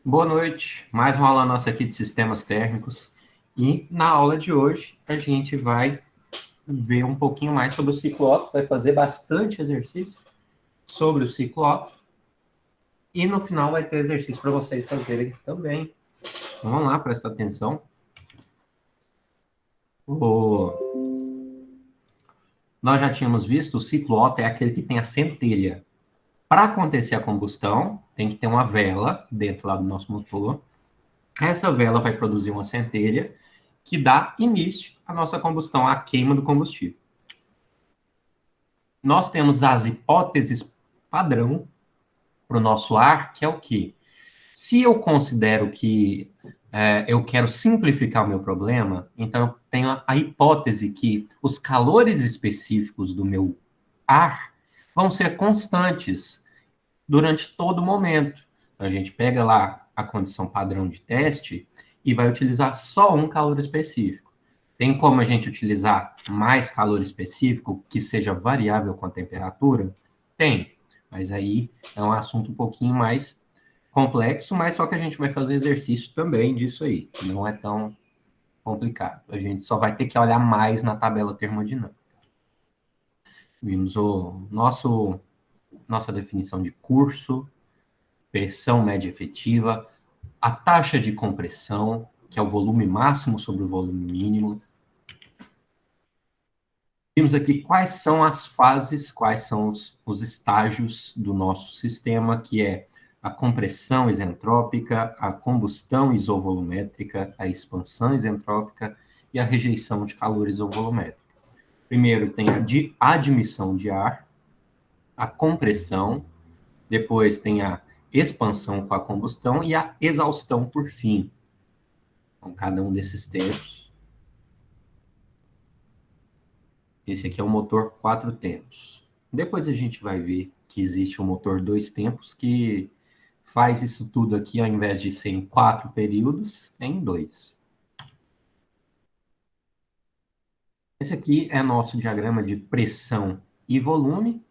Boa noite, mais uma aula nossa aqui de sistemas térmicos. E na aula de hoje a gente vai ver um pouquinho mais sobre o ciclo Otto, vai fazer bastante exercício sobre o ciclo Otto. E no final vai ter exercício para vocês fazerem também. Vamos lá, presta atenção. Nós já tínhamos visto, o ciclo Otto é aquele que tem a centelha. Para acontecer a combustão, tem que ter uma vela dentro lá do nosso motor. Essa vela vai produzir uma centelha que dá início à nossa combustão, à queima do combustível. Nós temos as hipóteses padrão para o nosso ar, que é o quê? Se eu considero que eu quero simplificar o meu problema, então eu tenho a hipótese que os calores específicos do meu ar vão ser constantes durante todo o momento. Então, a gente pega lá a condição padrão de teste e vai utilizar só um calor específico. Tem como a gente utilizar mais calor específico que seja variável com a temperatura? Tem, mas aí é um assunto um pouquinho mais complexo, mas só que a gente vai fazer exercício também disso aí, não é tão complicado. A gente só vai ter que olhar mais na tabela termodinâmica. Vimos nossa definição de curso, pressão média efetiva, a taxa de compressão, que é o volume máximo sobre o volume mínimo. Vimos aqui quais são as fases, quais são os estágios do nosso sistema, que é a compressão isentrópica, a combustão isovolumétrica, a expansão isentrópica e a rejeição de calor isovolumétrico. Primeiro tem a admissão de ar, a compressão, depois tem a expansão com a combustão e a exaustão por fim. Então, cada um desses tempos. Esse aqui é o motor 4 tempos. Depois a gente vai ver que existe o motor 2 tempos que faz isso tudo aqui, ao invés de ser em 4 períodos, é em 2. Esse aqui é nosso diagrama de pressão e volume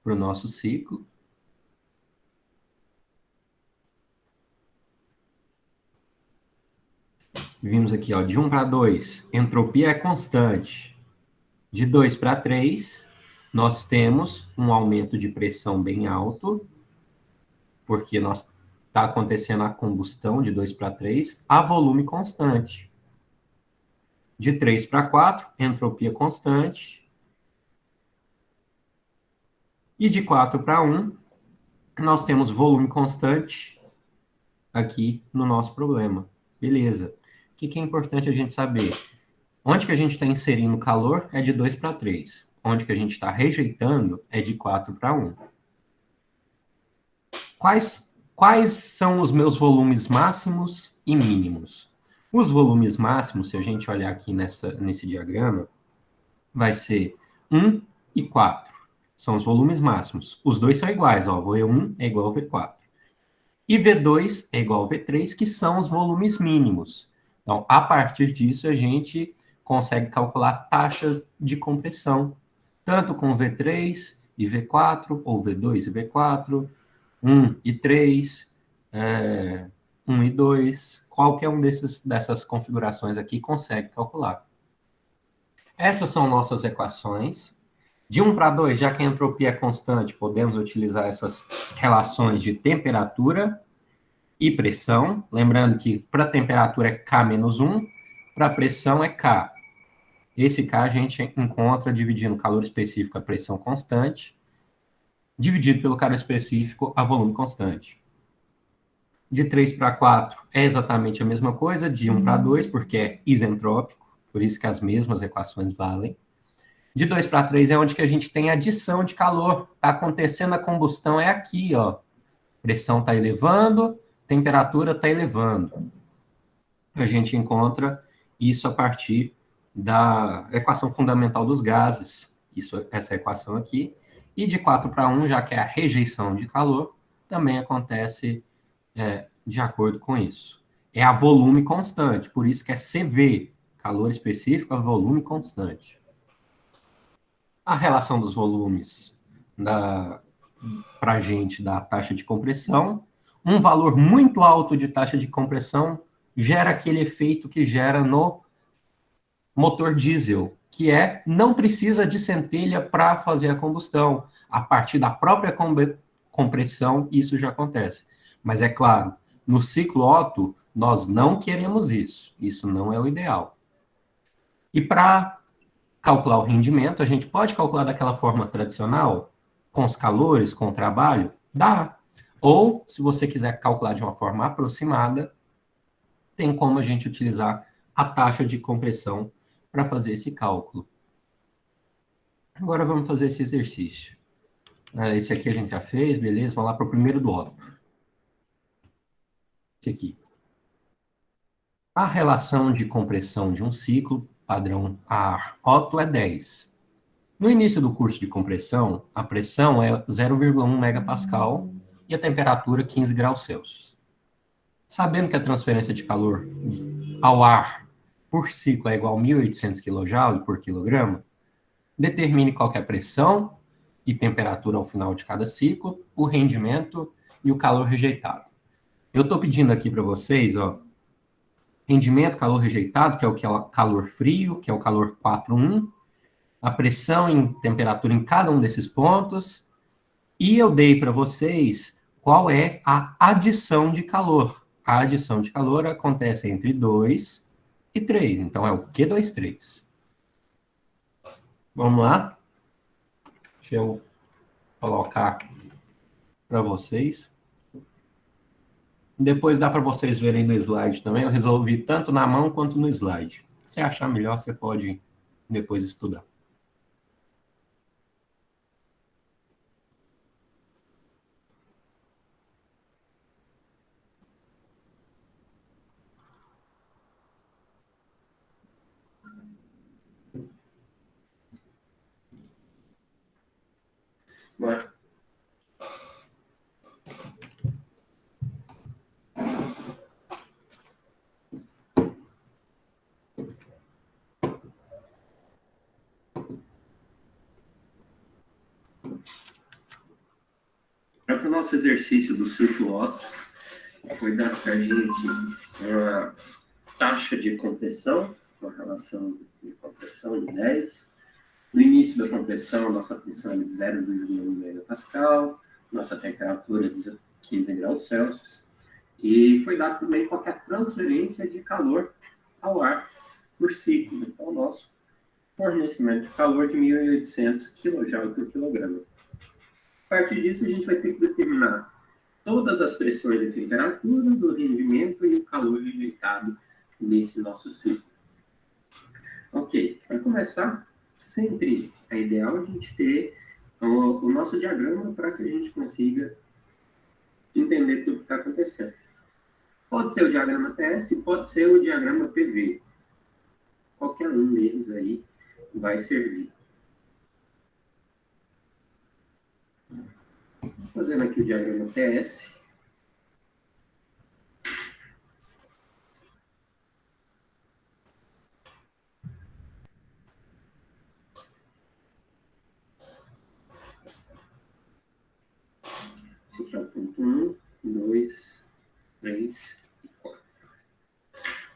para o nosso ciclo. Vimos aqui, ó, de 1 para 2, entropia é constante. De 2 para 3, nós temos um aumento de pressão bem alto, porque está acontecendo a combustão de 2 para 3 a volume constante. De 3 para 4, entropia constante. E de 4 para 1, nós temos volume constante aqui no nosso problema. Beleza. O que é importante a gente saber? Onde que a gente está inserindo calor é de 2 para 3. Onde que a gente está rejeitando é de 4 para 1. Quais são os meus volumes máximos e mínimos? Os volumes máximos, se a gente olhar aqui nesse diagrama, vai ser 1 e 4. São os volumes máximos. Os dois são iguais, ó. V1 é igual ao V4. E V2 é igual ao V3, que são os volumes mínimos. Então, a partir disso, a gente consegue calcular taxas de compressão, tanto com V3 e V4, ou V2 e V4, 1 e 3, 1 e 2, qualquer um dessas configurações aqui consegue calcular. Essas são nossas equações. De 1 para 2, já que a entropia é constante, podemos utilizar essas relações de temperatura e pressão. Lembrando que para temperatura é K menos 1, para pressão é K. Esse K a gente encontra dividindo calor específico a pressão constante, dividido pelo calor específico a volume constante. De 3 para 4 é exatamente a mesma coisa, de 1 para 2, porque é isentrópico, por isso que as mesmas equações valem. De 2 para 3 é onde que a gente tem adição de calor. Está acontecendo a combustão, é aqui, ó. Pressão está elevando, temperatura está elevando. A gente encontra isso a partir da equação fundamental dos gases, essa equação aqui. E de 4 para 1, já que é a rejeição de calor, também acontece de acordo com isso. É a volume constante, por isso que é CV, calor específico a volume constante. A relação dos volumes para a gente da taxa de compressão, um valor muito alto de taxa de compressão gera aquele efeito que gera no motor diesel, que é não precisa de centelha para fazer a combustão. A partir da própria compressão, isso já acontece. Mas é claro, no ciclo Otto, nós não queremos isso. Isso não é o ideal. E para calcular o rendimento, a gente pode calcular daquela forma tradicional, com os calores, com o trabalho? Dá. Ou, se você quiser calcular de uma forma aproximada, tem como a gente utilizar a taxa de compressão para fazer esse cálculo. Agora vamos fazer esse exercício. Esse aqui a gente já fez, beleza? Vamos lá para o primeiro do Otto. Esse aqui. A relação de compressão de um ciclo padrão ar Otto é 10. No início do curso de compressão, a pressão é 0,1 megapascal e a temperatura 15 graus Celsius. Sabendo que a transferência de calor ao ar por ciclo é igual a 1.800 kJ por quilograma, determine qual é a pressão e temperatura ao final de cada ciclo, o rendimento e o calor rejeitado. Eu estou pedindo aqui para vocês, ó, rendimento, calor rejeitado, que é o calor frio, que é o calor 4,1, a pressão e temperatura em cada um desses pontos, e eu dei para vocês qual é a adição de calor. A adição de calor acontece entre 2 e 3, então é o Q23. Vamos lá? Deixa eu colocar para vocês. Depois dá para vocês verem no slide também. Eu resolvi tanto na mão quanto no slide. Se achar melhor, você pode depois estudar. Bora. Para o nosso exercício do ciclo Otto, foi dado para a gente uma taxa de compressão, uma relação de compressão de 10. No início da compressão, nossa pressão é de 0,1 megapascal, nossa temperatura de 15 graus Celsius, e foi dado também qual é a transferência de calor ao ar por ciclo. Então, o nosso fornecimento de calor de 1.800 kJ por quilograma. A partir disso, a gente vai ter que determinar todas as pressões e temperaturas, o rendimento e o calor rejeitado nesse nosso ciclo. Ok, para começar, sempre é ideal a gente ter o nosso diagrama para que a gente consiga entender tudo que está acontecendo. Pode ser o diagrama TS, pode ser o diagrama PV. Qualquer um deles aí vai servir. Fazendo aqui o diagrama TS. Esse aqui é o ponto 1, 2, 3 e 4.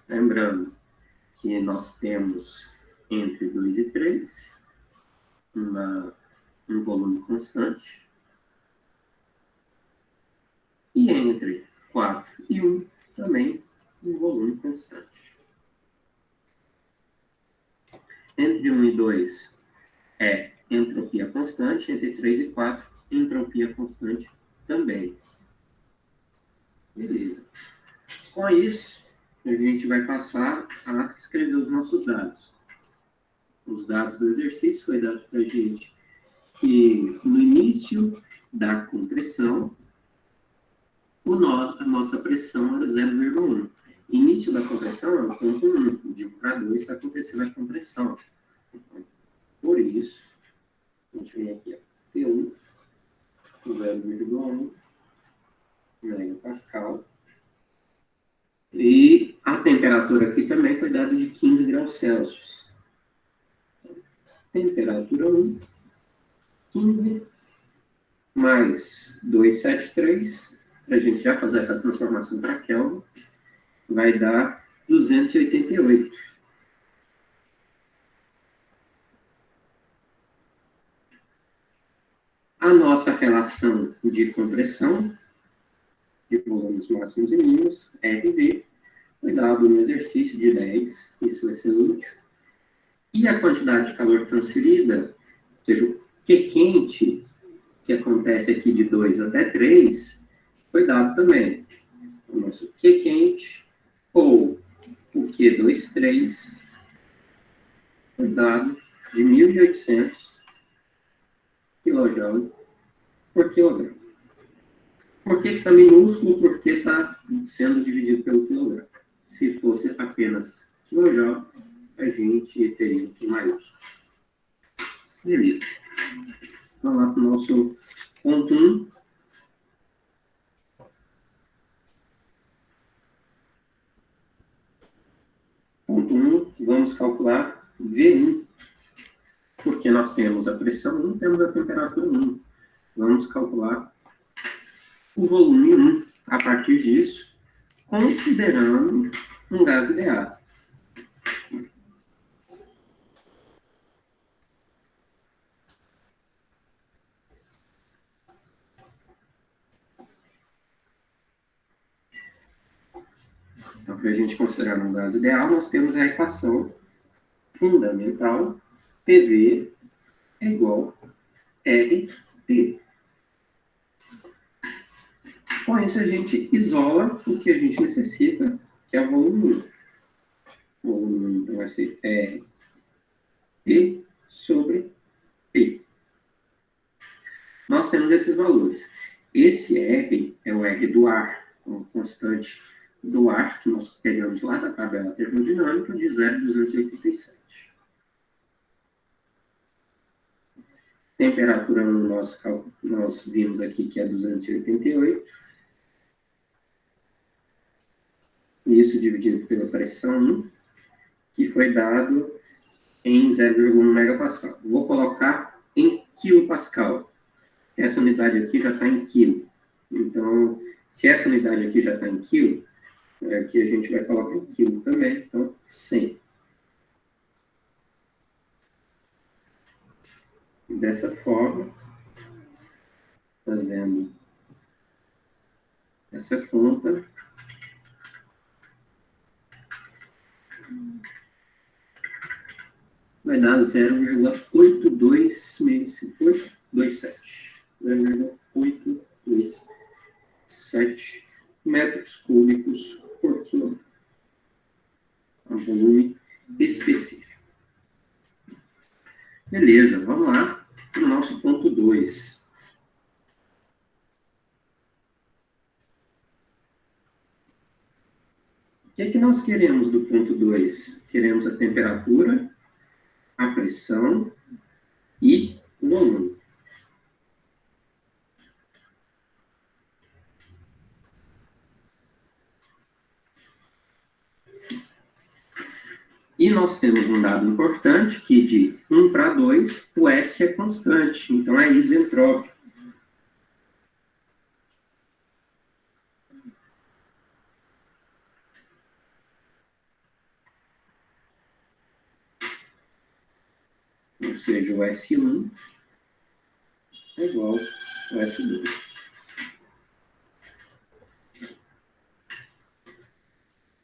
Lembrando que nós temos entre 2 e 3 um volume constante. E entre 4 e 1 também um volume constante. Entre 1 e 2 é entropia constante, entre 3 e 4, entropia constante também. Beleza. Com isso, a gente vai passar a escrever os nossos dados. Os dados do exercício foi dado para a gente que no início da compressão, a nossa pressão era 0,1. Início da compressão é o ponto 1. De 1 para 2 está acontecendo a compressão. Então, por isso, a gente vem aqui, ó, P1, 0,1 megapascal. E a temperatura aqui também foi dada de 15 graus Celsius. Temperatura 1, 15 mais 273 para a gente já fazer essa transformação para Kelvin, vai dar 288. A nossa relação de compressão de volumes máximos e mínimos, RV, foi dado no exercício de 10, isso vai ser útil. E a quantidade de calor transferida, ou seja, o Q quente, que acontece aqui de 2 até 3, foi dado também. O nosso Q quente, ou o Q23, foi dado de 1.800 kJ por quilograma. Por que está minúsculo? Porque está sendo dividido pelo quilograma. Se fosse apenas quilojoule, a gente teria que maiúsculo. Beleza. Vamos lá para o nosso ponto 1. Ponto 1, vamos calcular V1. Porque nós temos a pressão 1, temos a temperatura 1. Vamos calcular o volume 1 a partir disso, considerando um gás ideal. Então, para a gente considerar um gás ideal, nós temos a equação fundamental, PV é igual a RT. Com isso, a gente isola o que a gente necessita, que é o volume 1. O volume 1 vai ser RT sobre P. Nós temos esses valores. Esse R é o R do ar, uma constante do ar que nós pegamos lá da tabela termodinâmica de 0,287. Temperatura no nós vimos aqui que é 288. Isso dividido pela pressão 1, que foi dado em 0,1 megapascal. Vou colocar em quilopascal. Essa unidade aqui já está em quilo. Então, se essa unidade aqui já está em quilo, aqui a gente vai colocar em quilo também. Então, 100. Dessa forma, fazendo essa conta, vai dar 0,8227. 0,827 metros cúbicos por quilômetro. Um volume específico. Beleza, vamos lá para o nosso ponto 2. O que é que nós queremos do ponto 2? Queremos a temperatura, a pressão e o volume. E nós temos um dado importante que de 1 para 2, o S é constante, então é isentrópico. Ou seja, o S1 é igual ao S2.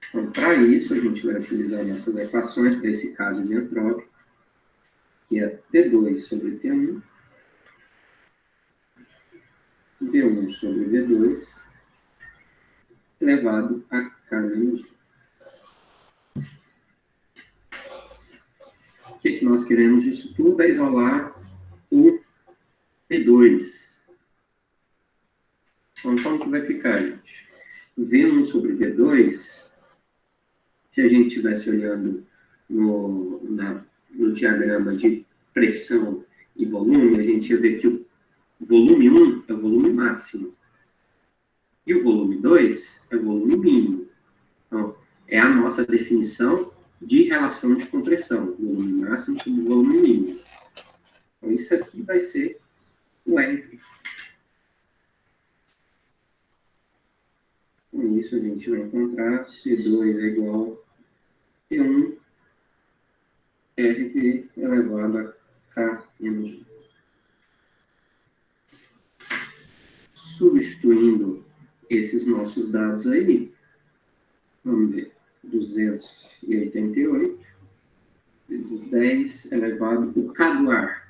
Então, para isso, a gente vai utilizar nossas equações para esse caso isentrópico, que é T2 sobre T1, V1 sobre V2, elevado a K menos 1. O que nós queremos disso tudo? É isolar o V2. Então, como que vai ficar, gente? V1 sobre V2, se a gente estivesse olhando no diagrama de pressão e volume, a gente ia ver que o volume 1 é o volume máximo. E o volume 2 é o volume mínimo. Então, é a nossa definição de relação de compressão. Volume máximo sobre volume mínimo. Então, isso aqui vai ser o R. isso, a gente vai encontrar P2 é igual a P1 RV elevado a K menos 1. Substituindo esses nossos dados aí, vamos ver, 288 vezes 10 elevado, o K do ar,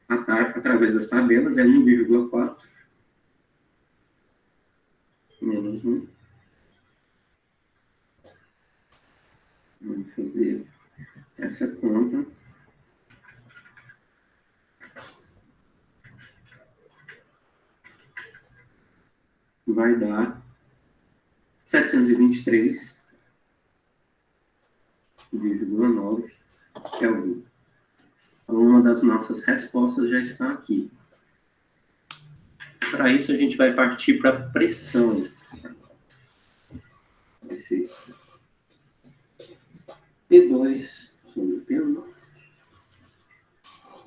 através das tabelas, é 1,4 menos 1. Vamos fazer essa conta. Vai dar 723,9 Kelvin. Então, uma das nossas respostas já está aqui. Para isso, a gente vai partir para a pressão. Vai ser P2 sobre P1,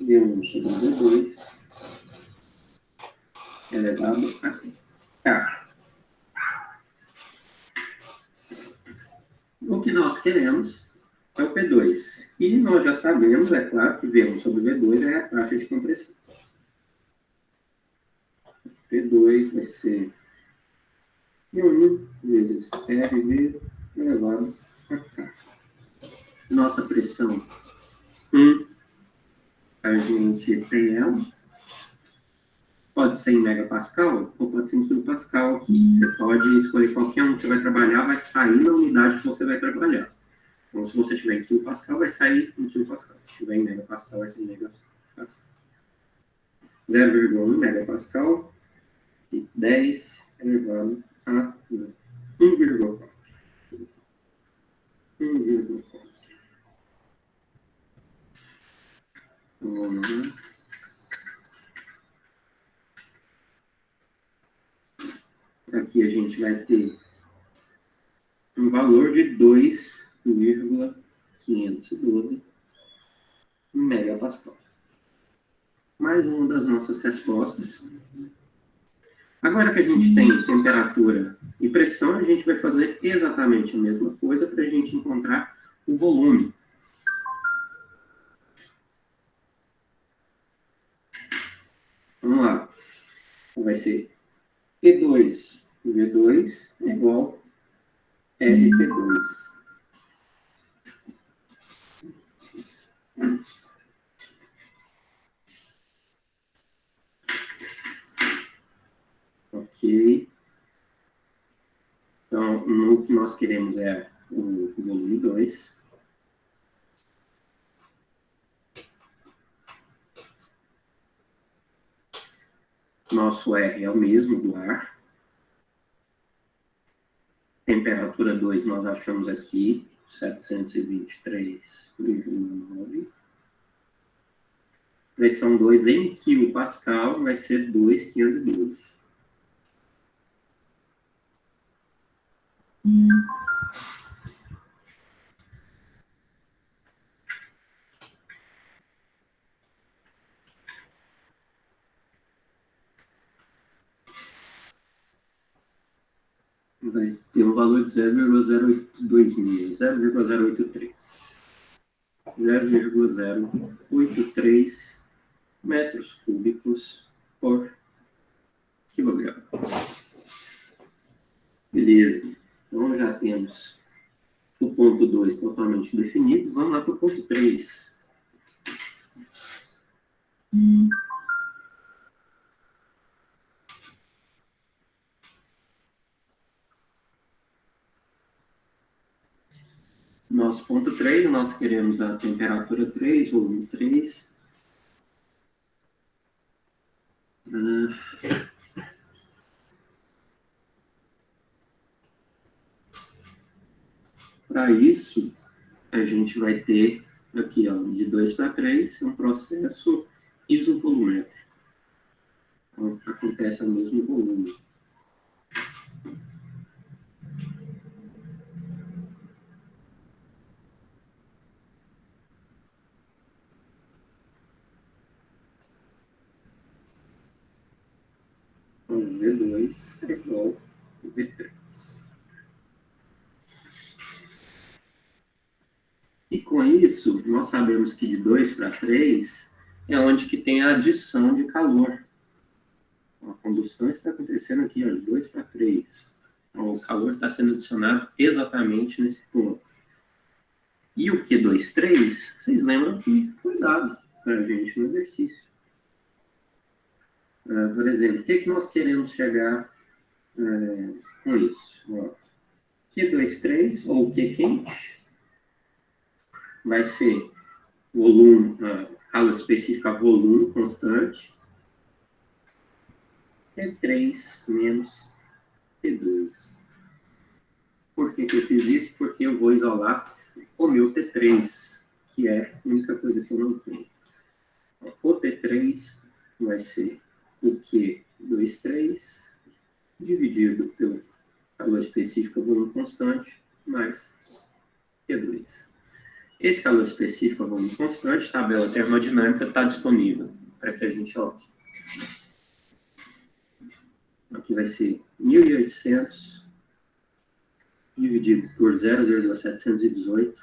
V1 sobre V2, elevado a K. O que nós queremos é o P2. E nós já sabemos, é claro, que V1 sobre V2 é a taxa de compressão. P2 vai ser P1 vezes RV elevado a K. Nossa pressão 1, a gente tem ela. Pode ser em megapascal ou pode ser em quilopascal. Você pode escolher qualquer um que você vai trabalhar, vai sair na unidade que você vai trabalhar. Então, se você tiver em quilopascal, vai sair em quilopascal. Se tiver em megapascal, vai ser em megapascal. 0,1 megapascal e 10 elevado a 1,4. 1,4. Então, vamos lá. Aqui a gente vai ter um valor de 2,512 megapascal. Mais uma das nossas respostas. Agora que a gente tem temperatura e pressão, a gente vai fazer exatamente a mesma coisa para a gente encontrar o volume. Vamos lá. Vai ser P2 V2 é igual a RP2. Ok. Então, o que nós queremos é o volume 2. Nosso R é o mesmo do ar. Temperatura 2 nós achamos aqui, 723,9. Pressão 2 em quilopascal vai ser 2,512. Vai ter um valor de 0,082 0,083. 0,083 metros cúbicos por quilograma. Beleza. Então já temos o ponto 2 totalmente definido. Vamos lá para o ponto 3. Nosso ponto 3, nós queremos a temperatura 3, volume 3. Para isso, a gente vai ter aqui, ó, de 2 para 3, um processo isovolumétrico. Então, acontece ao mesmo volume. Então, V2 é igual a V3. isso, nós sabemos que de 2 para 3 é onde que tem a adição de calor. A combustão está acontecendo aqui, ó, de 2 para 3. Então, o calor está sendo adicionado exatamente nesse ponto. E o Q23, vocês lembram que foi dado para a gente no exercício. Por exemplo, o que nós queremos chegar com isso? Ó, Q23, ou Q quente, vai ser volume, calor específica, volume constante, T3 menos T2. Por que eu fiz isso? Porque eu vou isolar o meu T3, que é a única coisa que eu não tenho. O T3 vai ser o Q23 dividido pelo calor específico, volume constante, mais Q2. Esse calor específico, volume constante, tabela termodinâmica, está disponível para que a gente olhe. Aqui vai ser 1.800 dividido por 0,718,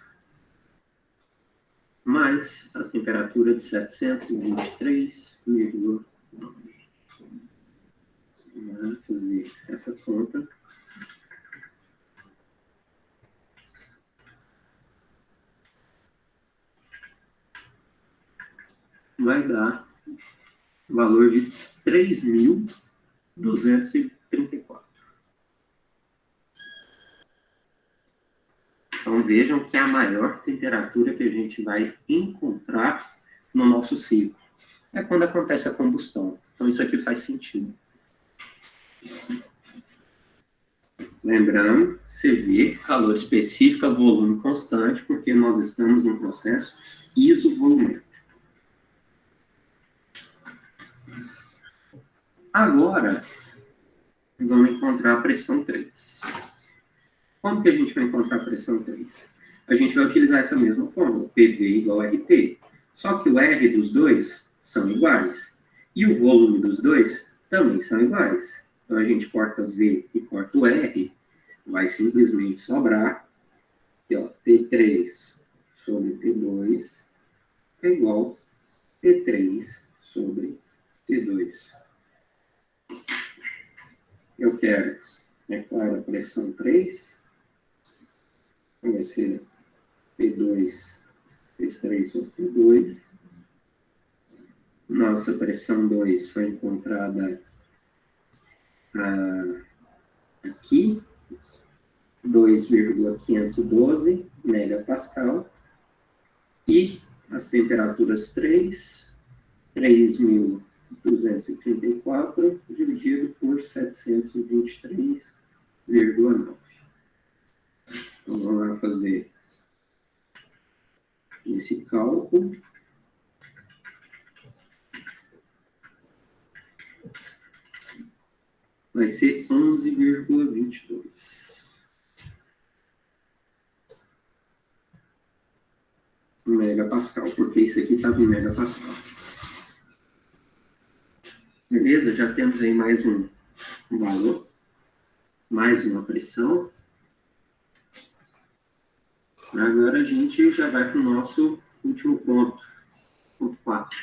mais a temperatura de 723,9. Vamos fazer essa conta. Vai dar valor de 3.234. Então, vejam que é a maior temperatura que a gente vai encontrar no nosso ciclo. É quando acontece a combustão. Então, isso aqui faz sentido. Lembrando, CV, calor específico, volume constante, porque nós estamos no processo isovolumétrico. Agora, vamos encontrar a pressão 3. Como que a gente vai encontrar a pressão 3? A gente vai utilizar essa mesma fórmula, PV igual a RT. Só que o R dos dois são iguais. E o volume dos dois também são iguais. Então, a gente corta V e corta o R, vai simplesmente sobrar aqui, ó, T3 sobre T2 é igual a T3 sobre T2. Eu quero, é claro, a pressão 3, vai ser T2, T3 sobre T2. Nossa pressão 2 foi encontrada aqui, 2,512 megapascal. E as temperaturas 3.234 dividido por 723,9. Então, vamos lá fazer esse cálculo. Vai ser 11,22 megapascal, porque isso aqui estava em megapascal. Beleza? Já temos aí mais um valor, mais uma pressão. Agora a gente já vai para o nosso último ponto, ponto 4.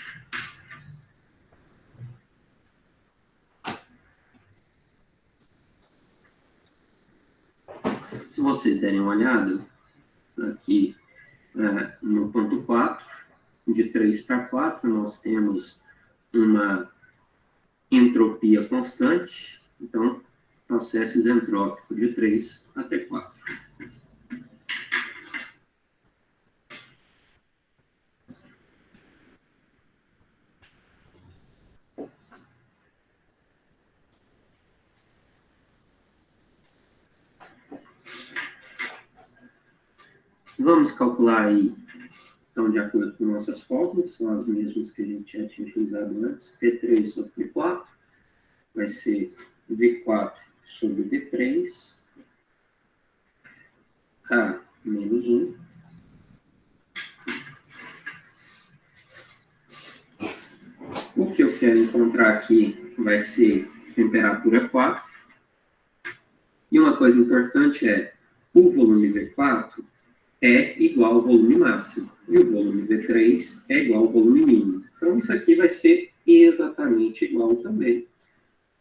Se vocês derem uma olhada, aqui no ponto 4, de 3 para 4, nós temos uma entropia constante, então, processo isentrópico de 3 até 4. Vamos calcular aí, então, de acordo com nossas fórmulas, são as mesmas que a gente já tinha utilizado antes. T3 sobre V4 vai ser V4 sobre V3, K menos 1. O que eu quero encontrar aqui vai ser temperatura 4. E uma coisa importante é, o volume V4, é igual ao volume máximo. E o volume V3 é igual ao volume mínimo. Então, isso aqui vai ser exatamente igual também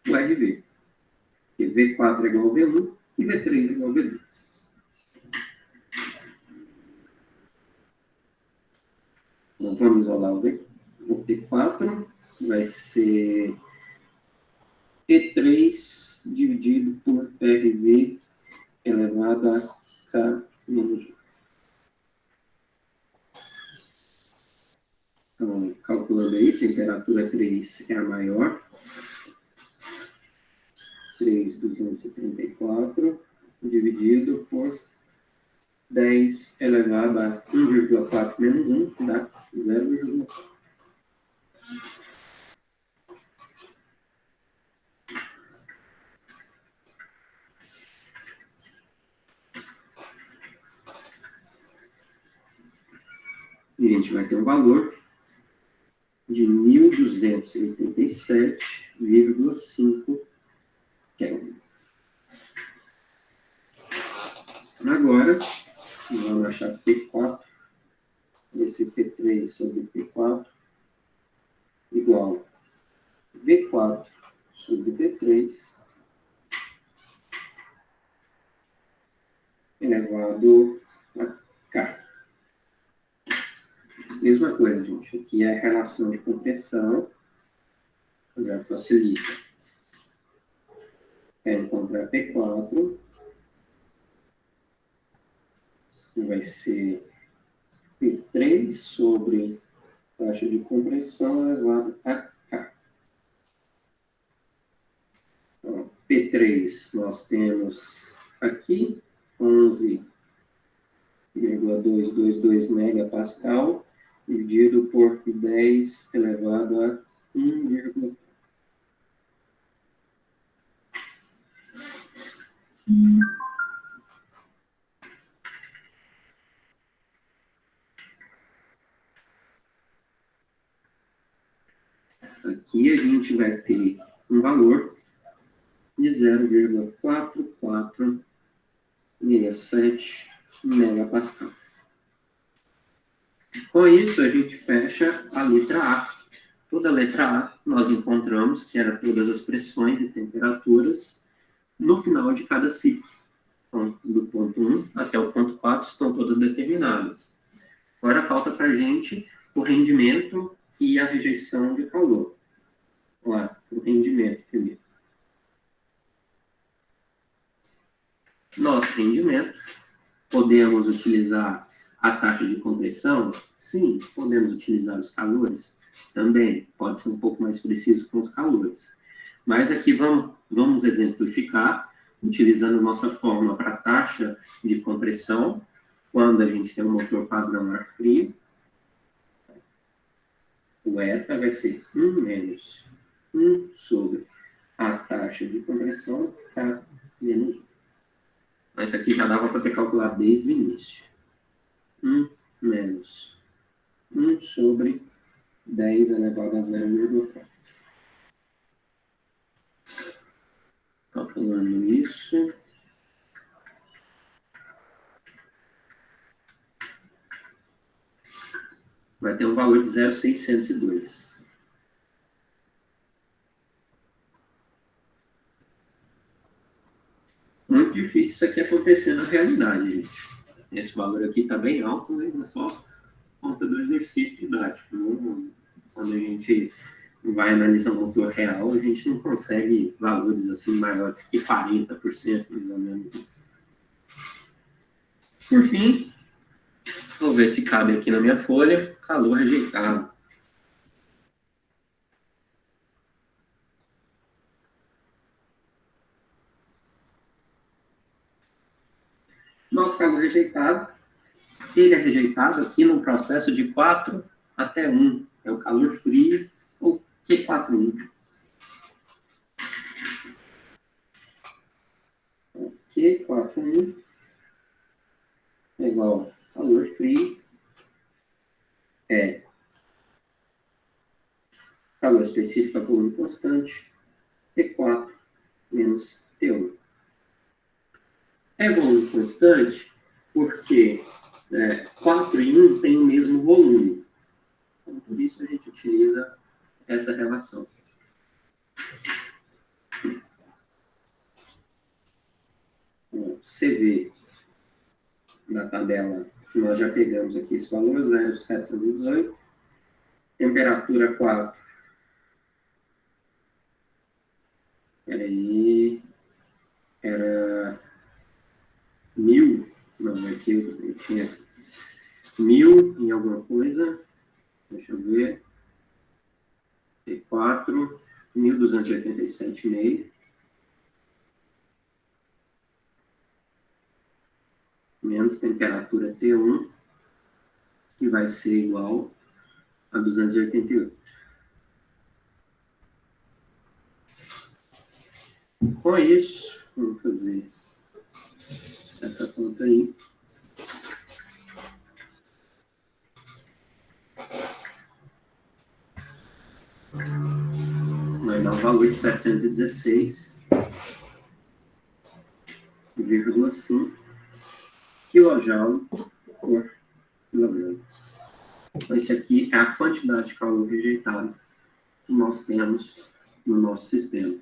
ao RV. Porque V4 é igual ao V1 e V3 é igual ao V2. Então, vamos isolar o P4. Vai ser P3 dividido por RV elevado a K menos 1. Então, calculando aí, temperatura 3 é a maior. 3.234 dividido por 10 elevado a 1,4 menos 1 dá 0,4. E a gente vai ter um valor de 1.287,5 Kelvin. Agora, vamos achar P4, esse P3 sobre P4, igual V4 sobre V3, elevado a K. Mesma coisa, gente. Aqui é a relação de compressão, já facilita. É encontrar P4, vai ser P3 sobre taxa de compressão elevado a K. Então, P3 nós temos aqui 11,222 megapascal dividido por 10 elevado a 1,4. Aqui a gente vai ter um valor de 0,4467 megapascal. Com isso, a gente fecha a letra A. Toda a letra A nós encontramos, que era todas as pressões e temperaturas, no final de cada ciclo. Então, do ponto 1 até o ponto 4 estão todas determinadas. Agora falta para a gente o rendimento e a rejeição de calor. Vamos lá, o rendimento primeiro. Nosso rendimento, podemos utilizar a taxa de compressão? Sim. Podemos utilizar os calores? Também. Pode ser um pouco mais preciso com os calores. Mas aqui vamos exemplificar, utilizando nossa fórmula para a taxa de compressão, quando a gente tem um motor padrão ar frio. O eta vai ser 1 menos 1 sobre a taxa de compressão, K menos 1. Mas isso aqui já dava para ter calculado desde o início. 1 menos 1 sobre 10 elevado a 0,4. Calculando isso. Vai ter um valor de 0,602. Muito difícil isso aqui acontecer na realidade, gente. Esse valor aqui está bem alto, né? É só conta do exercício didático. Quando a gente vai analisar um motor real, a gente não consegue valores assim maiores que 40%, mais ou menos. Por fim, vou ver se cabe aqui na minha folha, calor rejeitado. Nosso calor rejeitado, ele é rejeitado aqui num processo de 4 até 1. É o calor frio, ou Q41. Q41 é igual a calor frio, é calor específico a volume constante, T4 menos T1. É volume constante porque 4 e 1 têm o mesmo volume. Então, por isso a gente utiliza essa relação. O CV da tabela que nós já pegamos aqui, esse valor 0,718, temperatura 4. Peraí, era 1000, não, aqui eu tinha 1000 em alguma coisa, deixa eu ver, T4, 1287,5, menos temperatura T1, que vai ser igual a 288. Com isso, vamos fazer essa conta aí. Vai dar um valor de 716,5 kJ por quilograma. Então, esse aqui é a quantidade de calor rejeitado que nós temos no nosso sistema.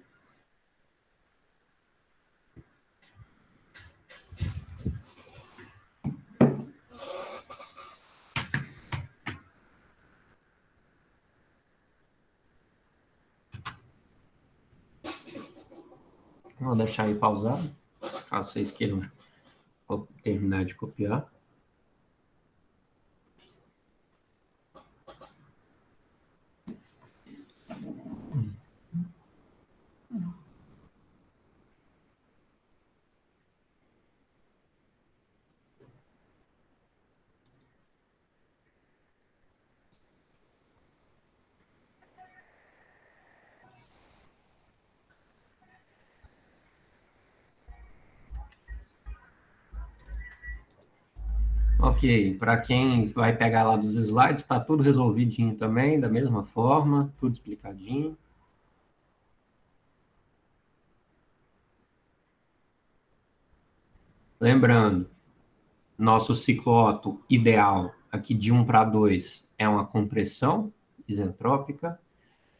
Vou deixar aí pausado, caso vocês queiram terminar de copiar. Ok, para quem vai pegar lá dos slides, está tudo resolvidinho também, da mesma forma, tudo explicadinho. Lembrando, nosso ciclo Otto ideal, aqui de 1 para 2, é uma compressão isentrópica.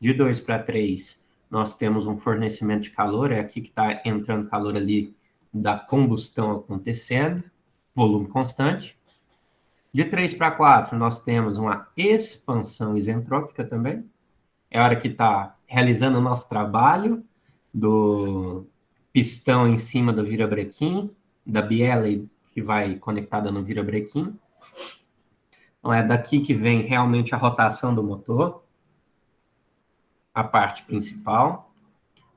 De 2 para 3, nós temos um fornecimento de calor, é aqui que está entrando calor ali da combustão acontecendo, volume constante. De 3 para 4, nós temos uma expansão isentrópica também. É a hora que está realizando o nosso trabalho do pistão em cima do virabrequim, da biela que vai conectada no virabrequim. Então, é daqui que vem realmente a rotação do motor, a parte principal.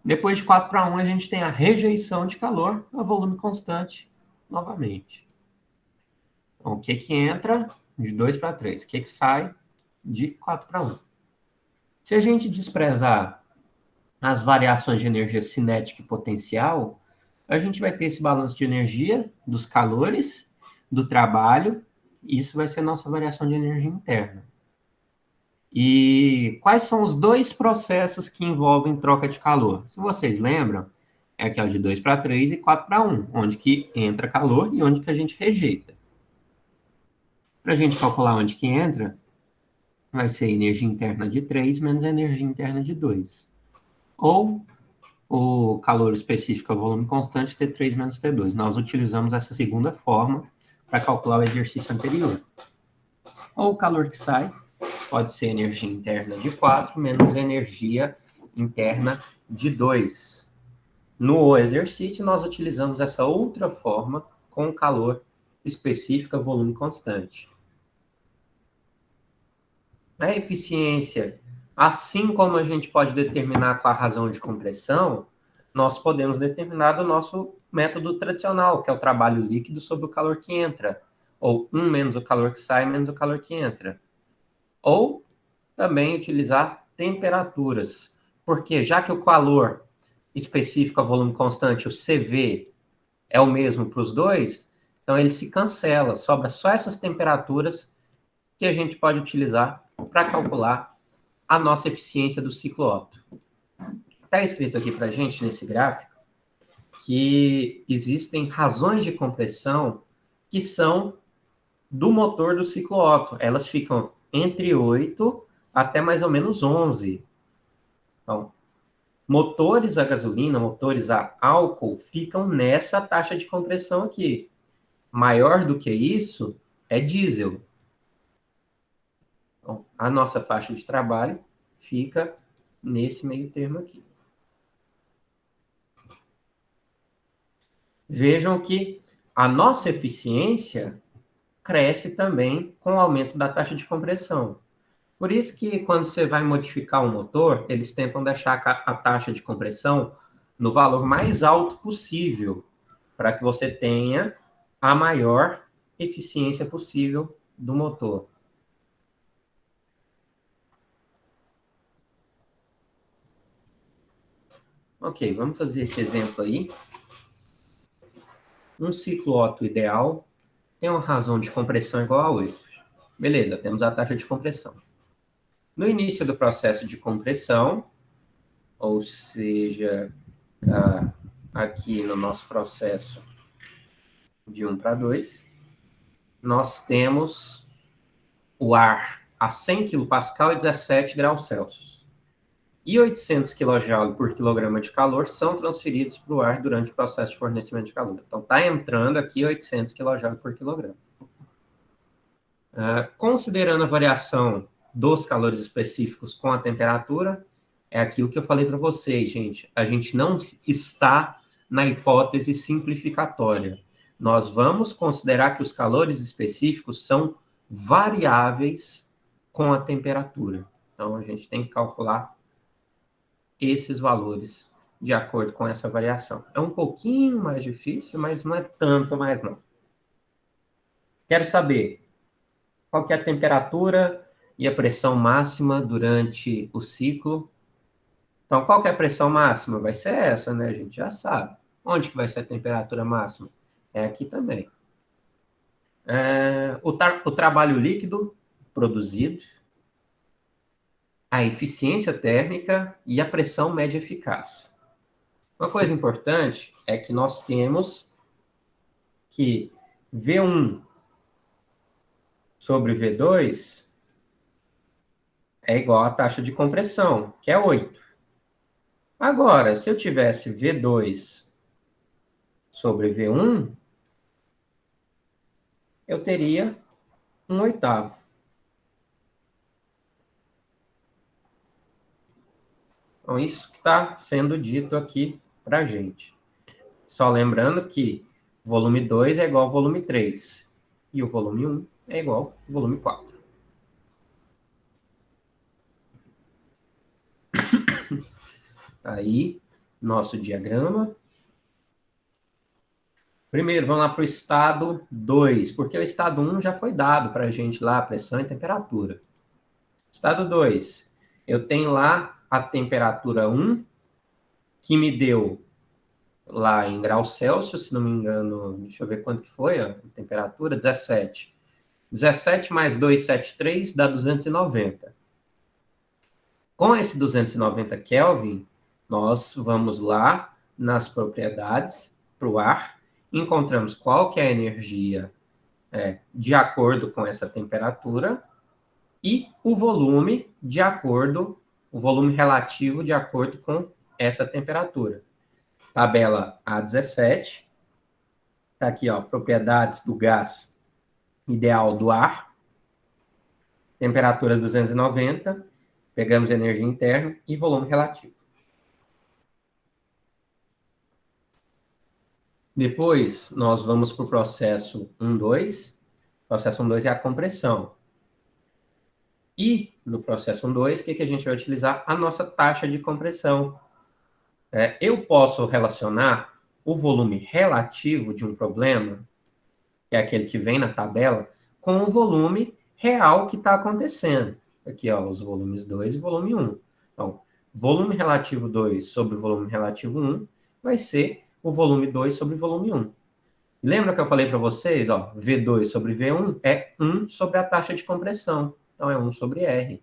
Depois de 4 para 1, a gente tem a rejeição de calor a volume constante novamente. Então, o que entra de 2 para 3? O que sai de 4 para 1? Se a gente desprezar as variações de energia cinética e potencial, a gente vai ter esse balanço de energia dos calores, do trabalho, e isso vai ser nossa variação de energia interna. E quais são os dois processos que envolvem troca de calor? Se vocês lembram, é aquela de 2 para 3 e 4 para 1, onde que entra calor e onde que a gente rejeita. Para a gente calcular onde que entra, vai ser energia interna de 3 menos a energia interna de 2. Ou o calor específico a volume constante, T3 menos T2. Nós utilizamos essa segunda forma para calcular o exercício anterior. Ou o calor que sai pode ser energia interna de 4 menos energia interna de 2. No exercício, nós utilizamos essa outra forma com calor específico a volume constante. A eficiência, assim como a gente pode determinar com a razão de compressão, nós podemos determinar do nosso método tradicional, que é o trabalho líquido sobre o calor que entra, ou 1 menos o calor que sai menos o calor que entra. Ou também utilizar temperaturas, porque já que o calor específico a volume constante, o CV, é o mesmo para os dois, então ele se cancela, sobra só essas temperaturas que a gente pode utilizar para calcular a nossa eficiência do ciclo Otto. Está escrito aqui para a gente, nesse gráfico, que existem razões de compressão que são do motor do ciclo Otto. Elas ficam entre 8 até mais ou menos 11. Então, motores a gasolina, motores a álcool, ficam nessa taxa de compressão aqui. Maior do que isso é diesel. Então, a nossa faixa de trabalho fica nesse meio termo aqui. Vejam que a nossa eficiência cresce também com o aumento da taxa de compressão. Por isso que quando você vai modificar o motor, eles tentam deixar a taxa de compressão no valor mais alto possível, para que você tenha a maior eficiência possível do motor. Ok, vamos fazer esse exemplo aí. Um ciclo Otto ideal tem uma razão de compressão igual a 8. Beleza, temos a taxa de compressão. No início do processo de compressão, ou seja, aqui no nosso processo de 1 para 2, nós temos o ar a 100 kPa e 17 graus Celsius. E 800 kJ por quilograma de calor são transferidos para o ar durante o processo de fornecimento de calor. Então, está entrando aqui 800 kJ por quilograma. Considerando a variação dos calores específicos com a temperatura, é aquilo que eu falei para vocês, gente. A gente não está na hipótese simplificatória. Nós vamos considerar que os calores específicos são variáveis com a temperatura. Então, a gente tem que calcular esses valores de acordo com essa variação. É um pouquinho mais difícil, mas não é tanto mais não. Quero saber qual que é a temperatura e a pressão máxima durante o ciclo. Então, qual que é a pressão máxima? Vai ser essa, né? A gente já sabe. Onde que vai ser a temperatura máxima? É aqui também. O trabalho líquido produzido, a eficiência térmica e a pressão média eficaz. Uma coisa importante é que nós temos que V1 sobre V2 é igual à taxa de compressão, que é 8. Agora, se eu tivesse V2 sobre V1, eu teria 1/8. Então, isso que está sendo dito aqui para a gente. Só lembrando que volume 2 é igual ao volume 3. E o volume 1 é igual ao volume 4. Aí, nosso diagrama. Primeiro, vamos lá para o estado 2, porque o estado 1 já foi dado para a gente lá, pressão e temperatura. Estado 2, eu tenho lá a temperatura 1, que me deu lá em graus Celsius, se não me engano, deixa eu ver quanto que foi a temperatura, 17. 17 mais 273 dá 290. Com esse 290 Kelvin, nós vamos lá nas propriedades para o ar, encontramos qual que é a energia de acordo com essa temperatura e o volume de acordo, o volume relativo de acordo com essa temperatura. Tabela A17, está aqui, ó, propriedades do gás ideal do ar, temperatura 290, pegamos energia interna e volume relativo. Depois, nós vamos para o processo 1.2. O processo 1.2 é a compressão. E, no processo 1.2, o que a gente vai utilizar? A nossa taxa de compressão. Eu posso relacionar o volume relativo de um problema, que é aquele que vem na tabela, com o volume real que está acontecendo. Aqui, ó, os volumes 2 e volume 1. Então, volume relativo 2 sobre volume relativo 1 vai ser o volume 2 sobre volume 1. Lembra que eu falei para vocês, ó, V2 sobre V1 é 1 sobre a taxa de compressão. Então, é 1 sobre R.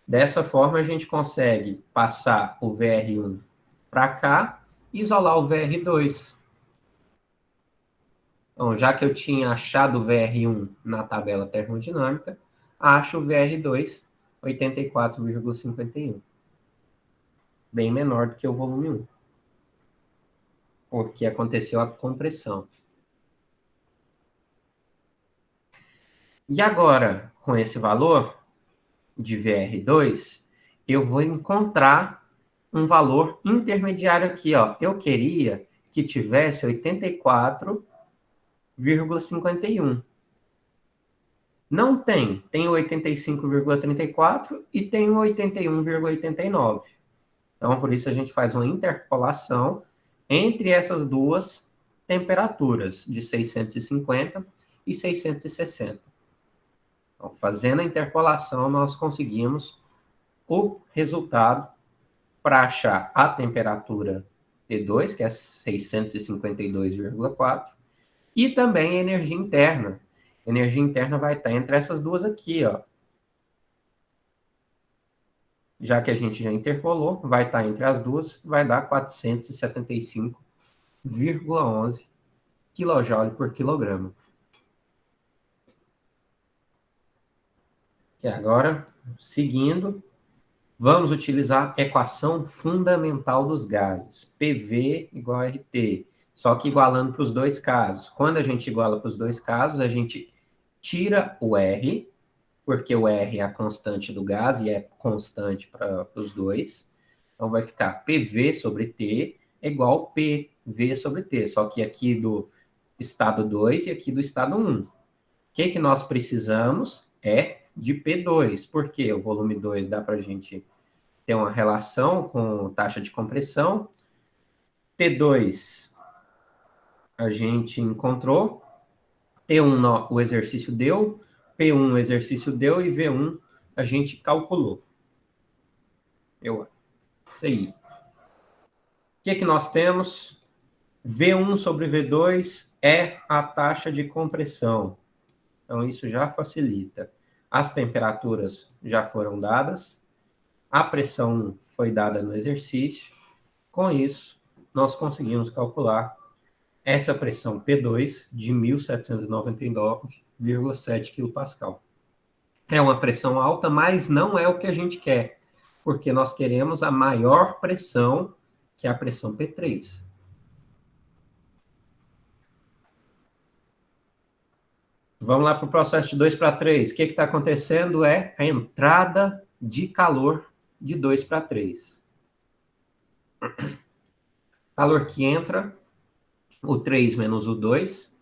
Dessa forma, a gente consegue passar o VR1 para cá e isolar o VR2. Então, já que eu tinha achado o VR1 na tabela termodinâmica, acho o VR2 84,51. Bem menor do que o volume 1. Porque aconteceu a compressão. E agora, com esse valor de VR2, eu vou encontrar um valor intermediário aqui, ó. Eu queria que tivesse 84,51. Não tem. Tem o 85,34 e tem o 81,89. Então, por isso a gente faz uma interpolação entre essas duas temperaturas, de 650 e 660. Então, fazendo a interpolação, nós conseguimos o resultado para achar a temperatura T2, que é 652,4, e também a energia interna. A energia interna vai estar entre essas duas aqui, ó. Já que a gente já interpolou, vai estar entre as duas, vai dar 475,11 kJ por quilograma. E agora, seguindo, vamos utilizar a equação fundamental dos gases, PV igual a RT, só que igualando para os dois casos. Quando a gente iguala para os dois casos, a gente tira o R, porque o R é a constante do gás e é constante para os dois. Então, vai ficar PV sobre T é igual PV sobre T, só que aqui do estado 2 e aqui do estado 1. O que nós precisamos é de P2, porque o volume 2 dá para a gente ter uma relação com taxa de compressão. T2 a gente encontrou, T1 o exercício deu, P1 o exercício deu e V1 a gente calculou. Isso aí. O que nós temos? V1 sobre V2 é a taxa de compressão. Então, isso já facilita. As temperaturas já foram dadas, a pressão foi dada no exercício. Com isso, nós conseguimos calcular essa pressão P2 de 1.799,7 kPa. É uma pressão alta, mas não é o que a gente quer, porque nós queremos a maior pressão, que é a pressão P3. Vamos lá para o processo de 2 para 3. O que está acontecendo é a entrada de calor de 2 para 3. Calor que entra, o 3 menos o 2.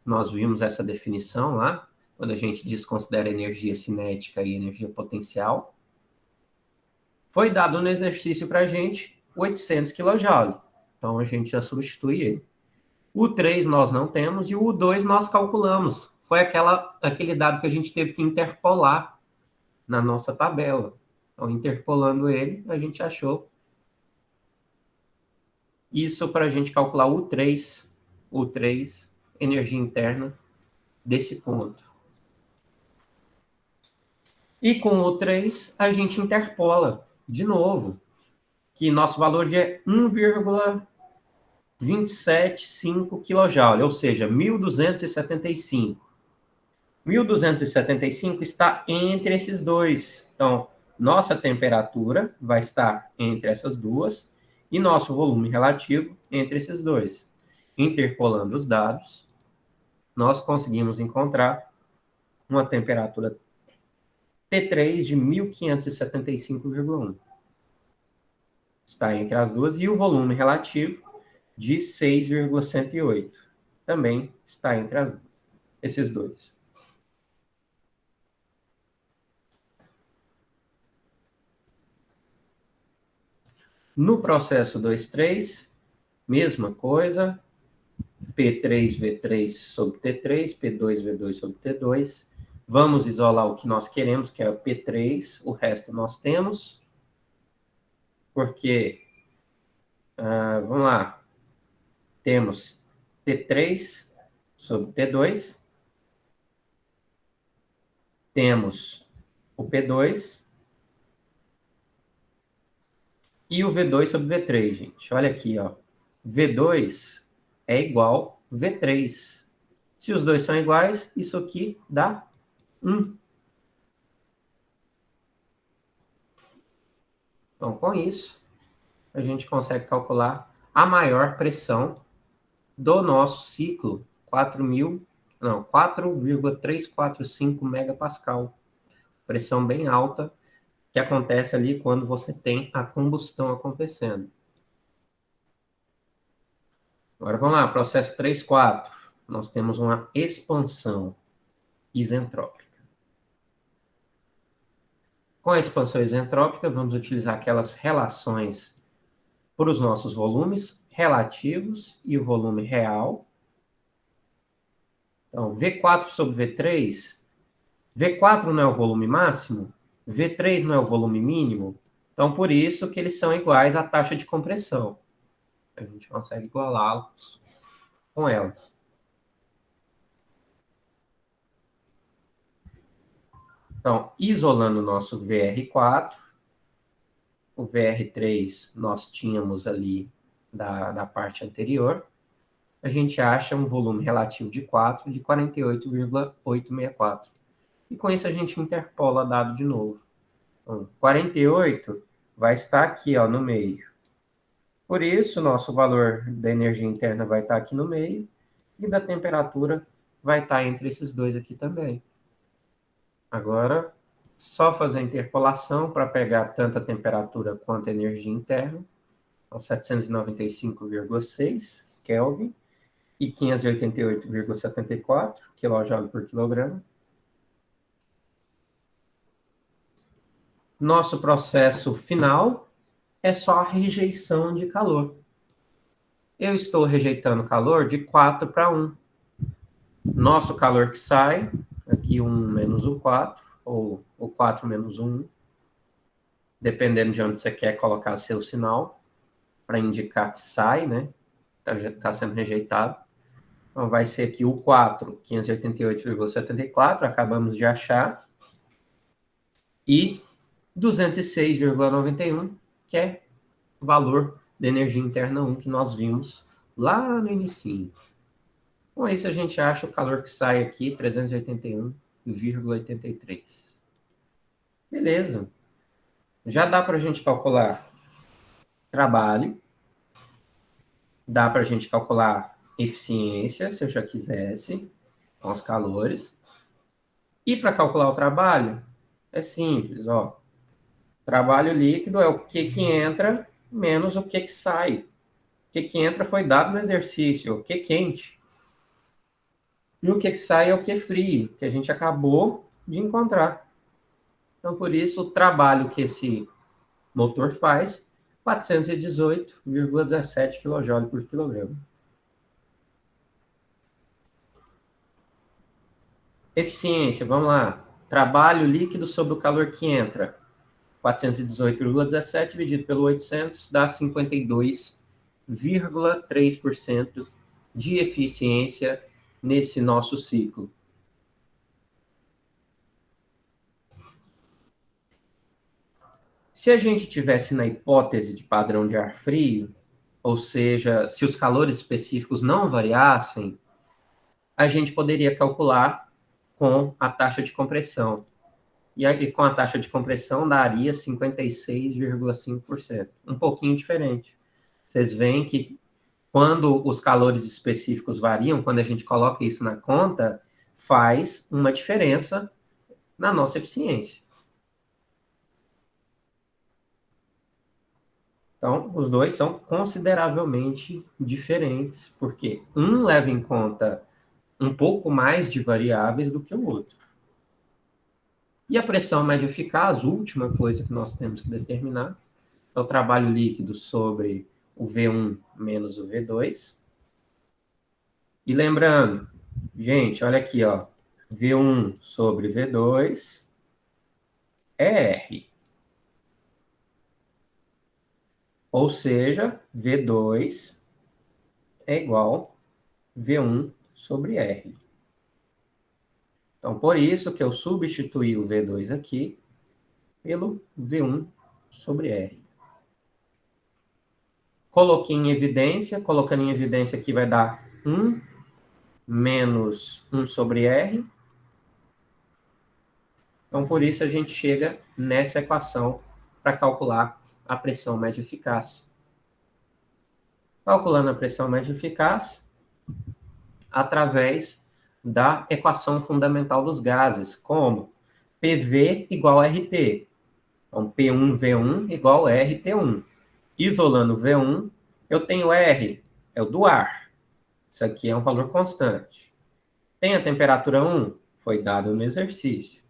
Nós vimos essa definição lá, quando a gente desconsidera energia cinética e energia potencial. Foi dado no exercício para a gente 800 kJ. Então, a gente já substitui ele. O 3 nós não temos e o 2 nós calculamos. Foi aquele dado que a gente teve que interpolar na nossa tabela. Então, interpolando ele, a gente achou isso para a gente calcular o 3, energia interna desse ponto. E com o 3, a gente interpola de novo, que nosso valor é 1,275 kJ, ou seja, 1.275. 1.275 está entre esses dois. Então, nossa temperatura vai estar entre essas duas e nosso volume relativo entre esses dois. Interpolando os dados, nós conseguimos encontrar uma temperatura T3 de 1.575,1. Está entre as duas. E o volume relativo de 6,108. Também está entre esses dois. No processo 2,3, mesma coisa. P3V3 sobre T3, P2V2 sobre T2. Vamos isolar o que nós queremos, que é o P3. O resto nós temos. Porque, vamos lá, temos T3 sobre T2. Temos o P2 e o V2 sobre V3, gente. Olha aqui, ó. V2 é igual V3. Se os dois são iguais, isso aqui dá 1. Então, com isso, a gente consegue calcular a maior pressão do nosso ciclo, 4,345 megapascal. Pressão bem alta, que acontece ali quando você tem a combustão acontecendo. Agora vamos lá, processo 3.4. Nós temos uma expansão isentrópica. Com a expansão isentrópica, vamos utilizar aquelas relações para os nossos volumes relativos e o volume real. Então, V4 sobre V3, V4 não é o volume máximo, V3 não é o volume mínimo, então por isso que eles são iguais à taxa de compressão. A gente consegue igualá-los com elas. Então, isolando o nosso VR4, o VR3 nós tínhamos ali da parte anterior, a gente acha um volume relativo de 4 de 48,864. E com isso a gente interpola dado de novo. Então, 48 vai estar aqui, ó, no meio. Por isso, nosso valor da energia interna vai estar aqui no meio e da temperatura vai estar entre esses dois aqui também. Agora, só fazer a interpolação para pegar tanto a temperatura quanto a energia interna. Então, 795,6 Kelvin e 588,74 kJ por quilograma. Nosso processo final é só a rejeição de calor. Eu estou rejeitando calor de 4 para 1. Nosso calor que sai, aqui 1 menos o 4, ou o 4 menos 1, dependendo de onde você quer colocar seu sinal, para indicar que sai, né? Está sendo rejeitado. Então, vai ser aqui o 4, 588,74, acabamos de achar, e 206,91, que é o valor da energia interna 1 que nós vimos lá no início. Com isso, a gente acha o calor que sai aqui, 381,83. Beleza. Já dá para a gente calcular trabalho, dá para a gente calcular eficiência, se eu já quisesse, com os calores. E para calcular o trabalho, é simples, ó. Trabalho líquido é o que entra menos o que sai. O que entra foi dado no exercício, o que quente. E o que sai é o que frio, que a gente acabou de encontrar. Então, por isso, o trabalho que esse motor faz, 418,17 kJ por quilograma. Eficiência, vamos lá. Trabalho líquido sobre o calor que entra. 418,17 dividido pelo 800 dá 52,3% de eficiência nesse nosso ciclo. Se a gente tivesse na hipótese de padrão de ar frio, ou seja, se os calores específicos não variassem, a gente poderia calcular com a taxa de compressão. E aí, com a taxa de compressão, daria 56,5%. Um pouquinho diferente. Vocês veem que quando os calores específicos variam, quando a gente coloca isso na conta, faz uma diferença na nossa eficiência. Então, os dois são consideravelmente diferentes, porque um leva em conta um pouco mais de variáveis do que o outro. E a pressão média eficaz, última coisa que nós temos que determinar, é o trabalho líquido sobre o V1 menos o V2. E lembrando, gente, olha aqui, ó, V1 sobre V2 é R. Ou seja, V2 é igual V1 sobre R. Então, por isso que eu substituí o V2 aqui pelo V1 sobre R. Coloquei em evidência, colocando em evidência aqui vai dar 1 menos 1 sobre R. Então, por isso, a gente chega nessa equação para calcular a pressão média eficaz. Calculando a pressão média eficaz através da equação fundamental dos gases, como PV igual a RT. Então, P1V1 igual a RT1. Isolando V1, eu tenho R, é o do ar. Isso aqui é um valor constante. Tem a temperatura 1? Foi dada no exercício.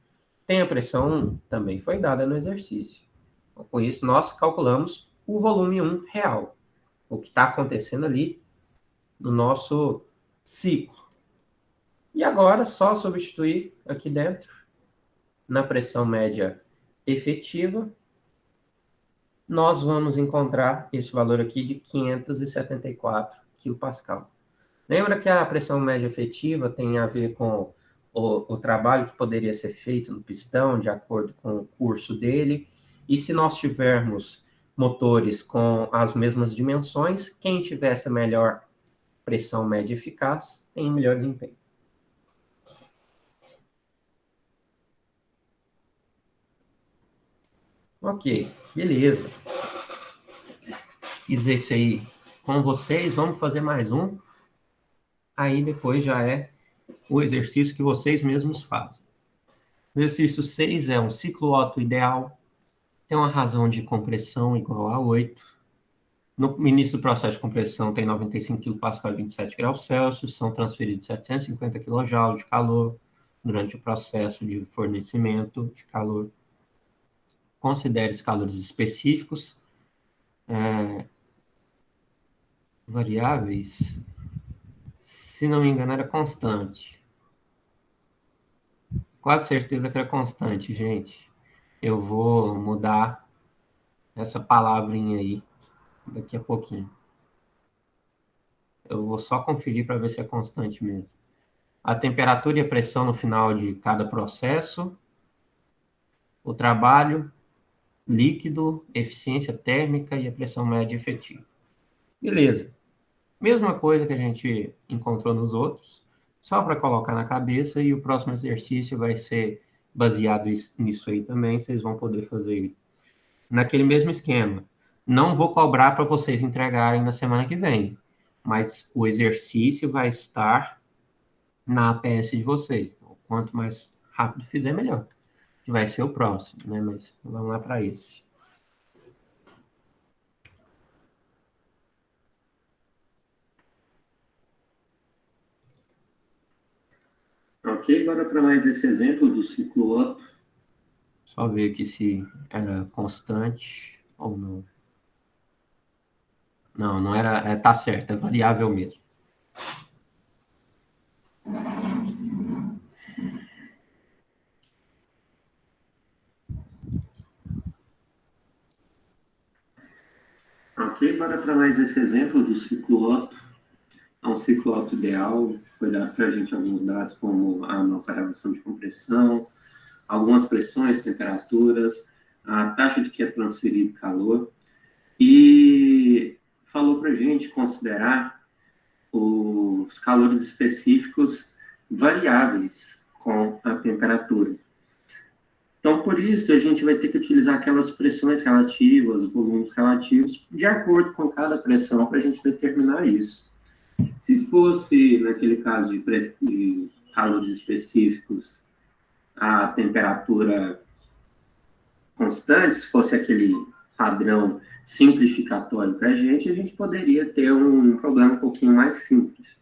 Tem a pressão 1? Também foi dada no exercício. Então, com isso, nós calculamos o volume 1 real. O que está acontecendo ali no nosso ciclo. E agora, só substituir aqui dentro, na pressão média efetiva, nós vamos encontrar esse valor aqui de 574 kPa. Lembra que a pressão média efetiva tem a ver com o trabalho que poderia ser feito no pistão, de acordo com o curso dele. E se nós tivermos motores com as mesmas dimensões, quem tivesse a melhor pressão média eficaz tem melhor desempenho. Ok, beleza. Fiz esse aí com vocês, vamos fazer mais um. Aí depois já é o exercício que vocês mesmos fazem. O exercício 6 é um ciclo Otto ideal, tem uma razão de compressão igual a 8. No início do processo de compressão tem 95 kPa e 27 graus Celsius, são transferidos 750 kJ de calor durante o processo de fornecimento de calor. Considere os calores específicos, variáveis, se não me engano era constante. Quase certeza que era constante, gente. Eu vou mudar essa palavrinha aí daqui a pouquinho. Eu vou só conferir para ver se é constante mesmo. A temperatura e a pressão no final de cada processo, o trabalho, líquido, eficiência térmica e a pressão média efetiva. Beleza. Mesma coisa que a gente encontrou nos outros, só para colocar na cabeça, e o próximo exercício vai ser baseado nisso aí também, vocês vão poder fazer naquele mesmo esquema. Não vou cobrar para vocês entregarem na semana que vem, mas o exercício vai estar na APS de vocês. Então, quanto mais rápido fizer, melhor. Que vai ser o próximo, né? Mas vamos lá para esse. Ok, agora para mais esse exemplo do ciclo Otto. Só ver aqui se era constante ou não. Não, não era. Tá certo, é variável mesmo. Ok, agora para mais esse exemplo do ciclo Otto. É um ciclo Otto ideal. Foi dado para a gente alguns dados, como a nossa relação de compressão, algumas pressões, temperaturas, a taxa de que é transferido calor. E falou para a gente considerar os calores específicos variáveis com a temperatura. Então, por isso, a gente vai ter que utilizar aquelas pressões relativas, volumes relativos, de acordo com cada pressão, para a gente determinar isso. Se fosse, naquele caso de calores específicos, a temperatura constante, se fosse aquele padrão simplificatório para a gente poderia ter um problema um pouquinho mais simples.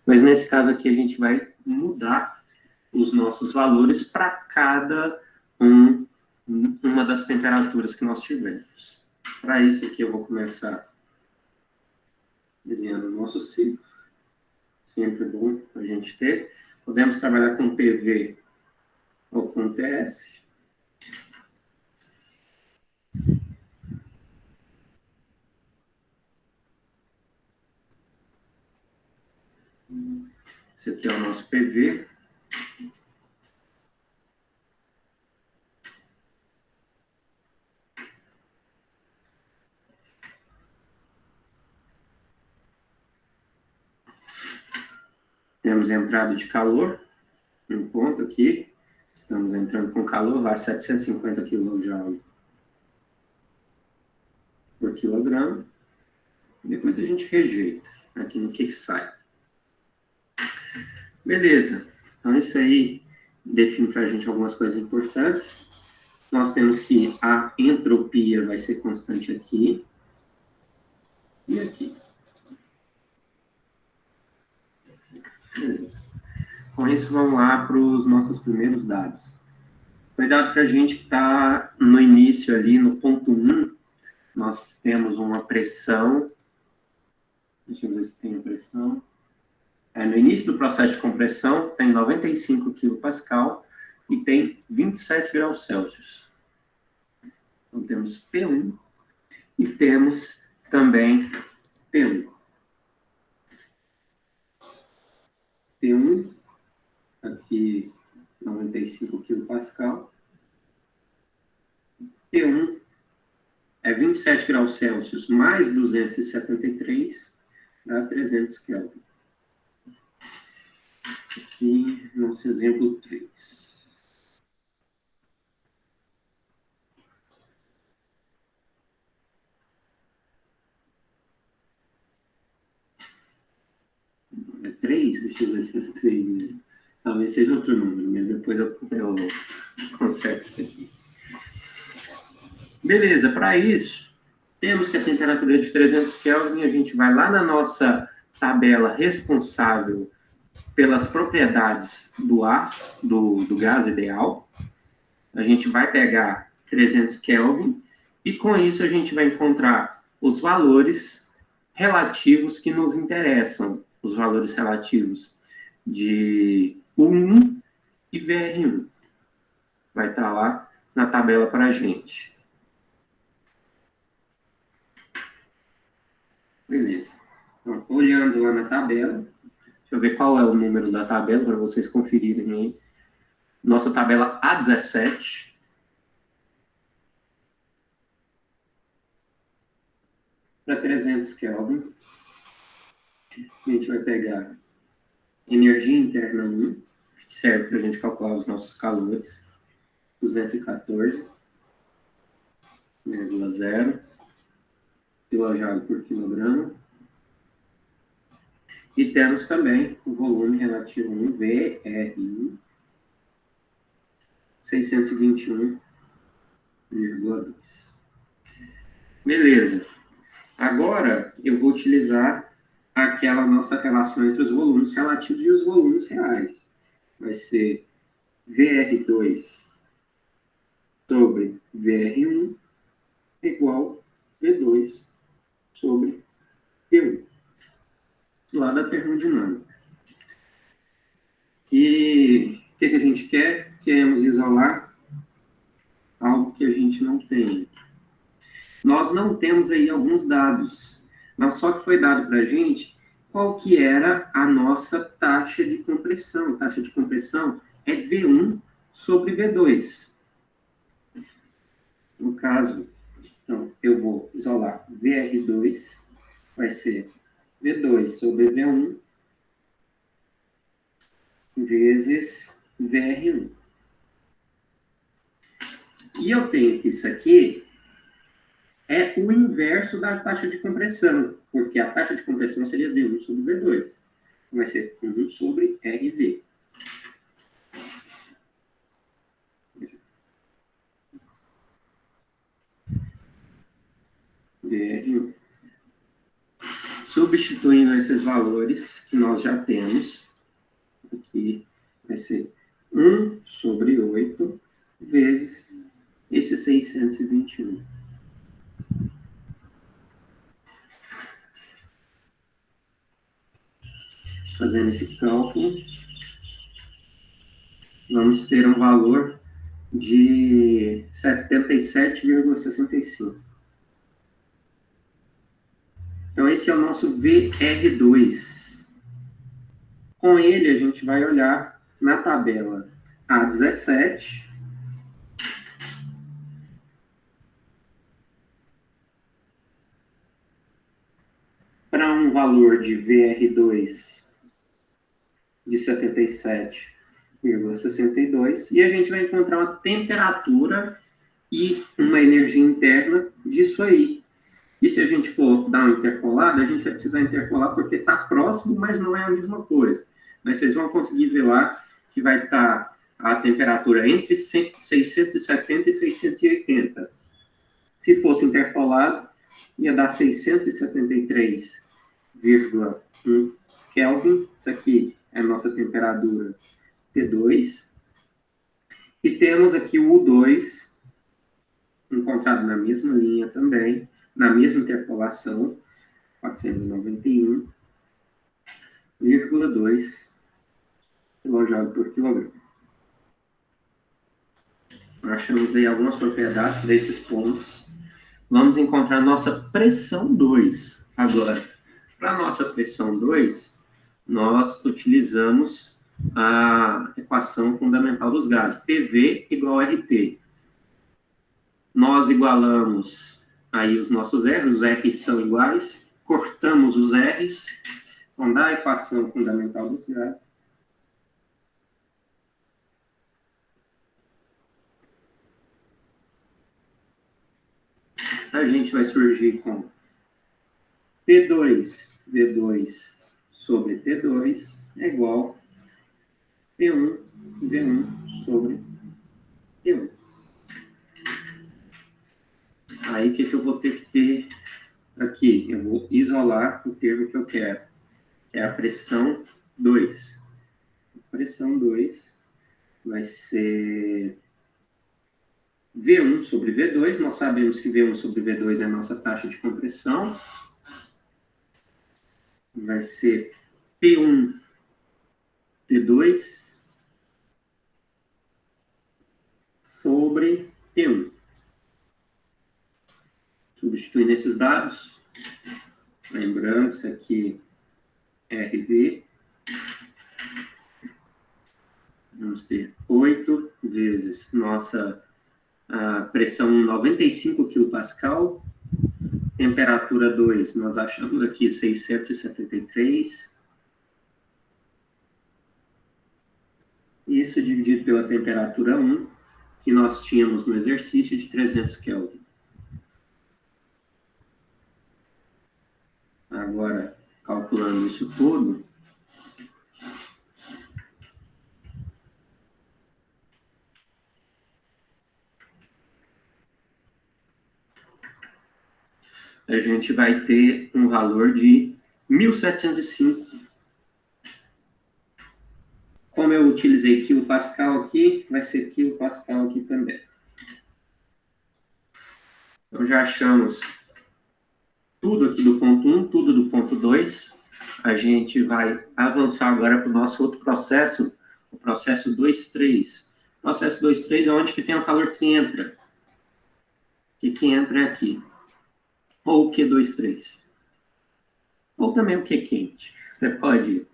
Mas nesse caso aqui, a gente vai mudar os nossos valores para cada uma das temperaturas que nós tivermos. Para isso aqui, eu vou começar desenhando o nosso ciclo. Sempre bom a gente ter. Podemos trabalhar com PV ou com TS. Esse aqui é o nosso PV. Temos entrada de calor, um ponto aqui. Estamos entrando com calor, lá 750 kJ por quilograma. Depois a gente rejeita aqui no que sai. Beleza. Então, isso aí define para a gente algumas coisas importantes. Nós temos que a entropia vai ser constante aqui e aqui. Beleza. Com isso, vamos lá para os nossos primeiros dados. Foi dado para a gente que está no início ali, no ponto 1, nós temos uma pressão. Deixa eu ver se tem a pressão. No início do processo de compressão, tem 95 kPa e tem 27 graus Celsius. Então, temos P1 e temos também P1. P1, aqui 95 kPa. P1 é 27 graus Celsius mais 273, dá 300 Kelvin. Aqui, nosso exemplo 3. É 3? Deixa eu ver se é 3 mesmo. Talvez seja outro número, mas depois eu conserto isso aqui. Beleza, para isso, temos que a temperatura é de 300 Kelvin, a gente vai lá na nossa tabela responsável pelas propriedades do gás ideal. A gente vai pegar 300 Kelvin e com isso a gente vai encontrar os valores relativos que nos interessam, os valores relativos de U1 e VR1. Vai estar lá na tabela para a gente. Beleza. Então, olhando lá na tabela, deixa eu ver qual é o número da tabela para vocês conferirem aí. Nossa tabela A17. Para 300 Kelvin, a gente vai pegar energia interna 1, que serve para a gente calcular os nossos calores, 214,0 kJ por quilograma. E temos também o volume relativo 1, VRI, 621,2. Beleza. Agora, eu vou utilizar aquela nossa relação entre os volumes relativos e os volumes reais. Vai ser VR2 sobre VR1 igual V2 sobre P1. Lá da termodinâmica. O que a gente quer? Queremos isolar algo que a gente não tem. Nós não temos aí alguns dados, mas só que foi dado para a gente qual que era a nossa taxa de compressão. A taxa de compressão é V1 sobre V2. No caso, então, eu vou isolar VR2, vai ser V2 sobre V1 vezes VR1. E eu tenho que isso aqui é o inverso da taxa de compressão, porque a taxa de compressão seria V1 sobre V2. Vai ser 1 sobre RV. VR1. Substituindo esses valores que nós já temos, aqui vai ser 1 sobre 8 vezes esse 621. Fazendo esse cálculo, vamos ter um valor de 77,65. Então, esse é o nosso VR2. Com ele, a gente vai olhar na tabela A17. Para um valor de VR2 de 77,62, e a gente vai encontrar uma temperatura e uma energia interna disso aí. E se a gente for dar uma interpolada, a gente vai precisar interpolar porque está próximo, mas não é a mesma coisa. Mas vocês vão conseguir ver lá que vai estar a temperatura entre 670 e 680. Se fosse interpolado, ia dar 673,1 Kelvin. Isso aqui é a nossa temperatura T2. E temos aqui o U2, encontrado na mesma linha também, na mesma interpolação, 491,2 kJ por quilograma. Achamos aí algumas propriedades desses pontos. Vamos encontrar nossa pressão 2 agora. Para a nossa pressão 2, nós utilizamos a equação fundamental dos gases, PV igual a RT. Nós igualamos aí os nossos R's, os R's são iguais, cortamos os R's, então dá a equação fundamental dos gases. A gente vai surgir com P2, V2 sobre T2 é igual a P1, V1 sobre T1. Aí, o que eu vou ter que ter aqui? Eu vou isolar o termo que eu quero, que é a pressão 2. A pressão 2 vai ser V1 sobre V2. Nós sabemos que V1 sobre V2 é a nossa taxa de compressão. Vai ser P1, P2 sobre T1. Substituindo esses dados, lembrando, isso aqui é RV. Vamos ter 8 vezes nossa pressão 95 kPa, temperatura 2, nós achamos aqui 673. Isso dividido pela temperatura 1, que nós tínhamos no exercício de 300 Kelvin. Agora, calculando isso tudo, a gente vai ter um valor de 1.705. Como eu utilizei quilopascal aqui, vai ser quilopascal aqui também. Então, já achamos tudo aqui do ponto 1, tudo do ponto 2. A gente vai avançar agora para o nosso outro processo, o processo 2,3. O processo 2,3 é onde que tem o calor que entra. O que entra é aqui. Ou o Q2,3. Ou também o Q quente. Você pode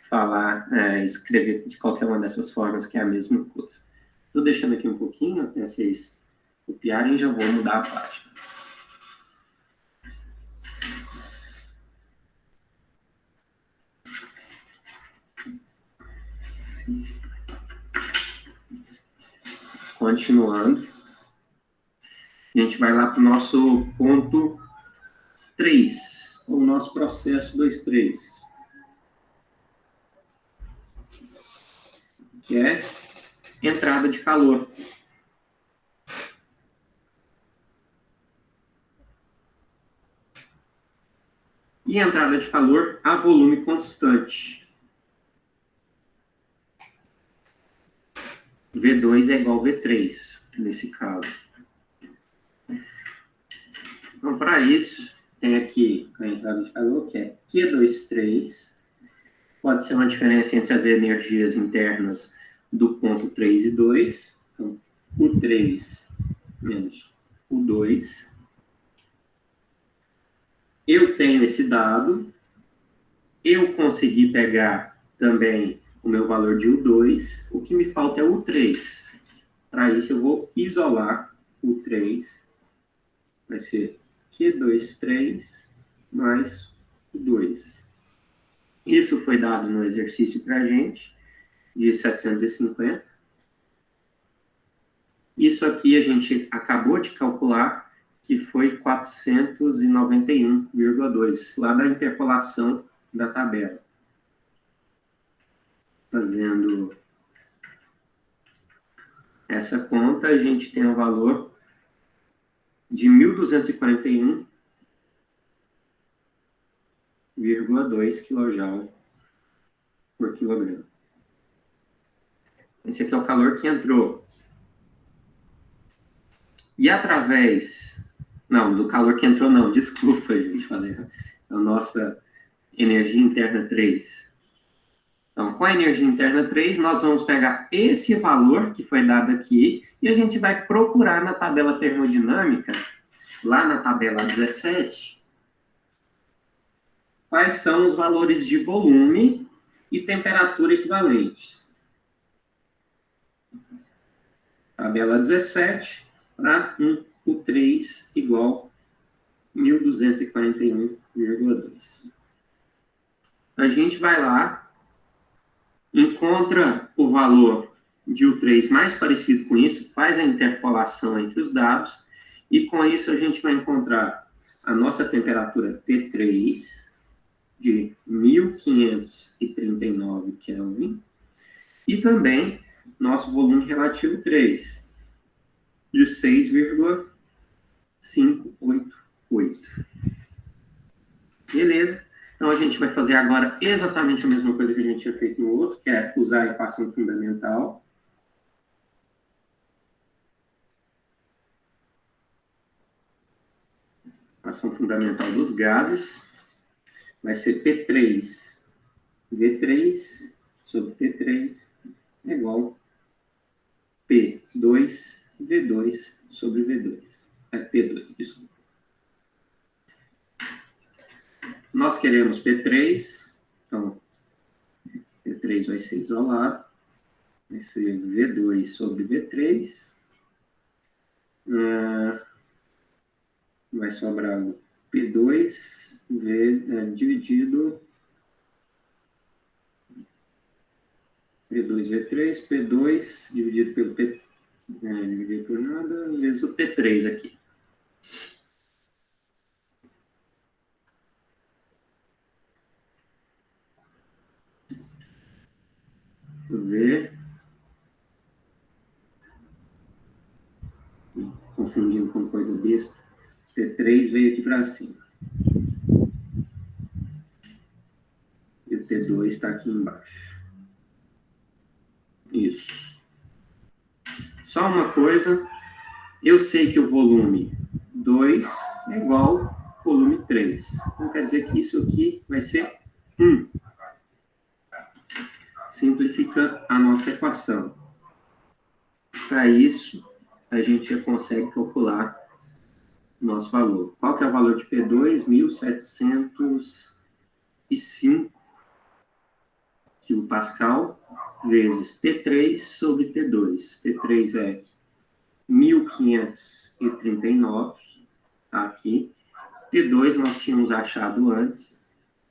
falar, escrever de qualquer uma dessas formas, que é a mesma coisa. Estou deixando aqui um pouquinho, até vocês copiarem, já vou mudar a página. Continuando, a gente vai lá para o nosso ponto 3, o nosso processo 2,3, que é entrada de calor. E entrada de calor a volume constante. V2 é igual a V3, nesse caso. Então, para isso, tem aqui a entrada de calor, que é Q2,3. Pode ser uma diferença entre as energias internas do ponto 3 e 2. Então, U3 menos U2. Eu tenho esse dado. Eu consegui pegar também o meu valor de U2. O que me falta é o U3. Para isso, eu vou isolar o U3. Vai ser Q2,3 mais U2. Isso foi dado no exercício para a gente, de 750. Isso aqui a gente acabou de calcular, que foi 491,2, lá da interpolação da tabela. Fazendo essa conta, a gente tem um valor de 1.241,2 kJ por quilograma. Esse aqui é o calor que entrou. E através... Não, do calor que entrou não, desculpa, gente, falei. A nossa energia interna 3. Então, com a energia interna 3, nós vamos pegar esse valor que foi dado aqui e a gente vai procurar na tabela termodinâmica, lá na tabela 17, quais são os valores de volume e temperatura equivalentes. Tabela 17, para o 3 igual 1.241,2. A gente vai lá, encontra o valor de U3 mais parecido com isso, faz a interpolação entre os dados, e com isso a gente vai encontrar a nossa temperatura T3 de 1.539 Kelvin, e também nosso volume relativo 3, de 6,588. Beleza? Então, a gente vai fazer agora exatamente a mesma coisa que a gente tinha feito no outro, que é usar a equação fundamental. Equação fundamental dos gases. Vai ser P3, V3 sobre T3 é igual a P2, V2 sobre V2. É P2, desculpa. Nós queremos P3, então P3 vai ser isolado, vai ser V2 sobre V3, vai sobrar P2 dividido P2, V3, P2 dividido pelo P, dividido por nada, vezes o T3 aqui. V, confundindo com coisa besta, T3 veio aqui para cima. E o T2 está aqui embaixo. Isso. Só uma coisa, eu sei que o volume 2 é igual ao volume 3. Então quer dizer que isso aqui vai ser 1. Simplifica a nossa equação. Para isso, a gente já consegue calcular o nosso valor. Qual que é o valor de P2? 1.705 kPa vezes T3 sobre T2. T3 é 1.539, tá aqui. T2 nós tínhamos achado antes,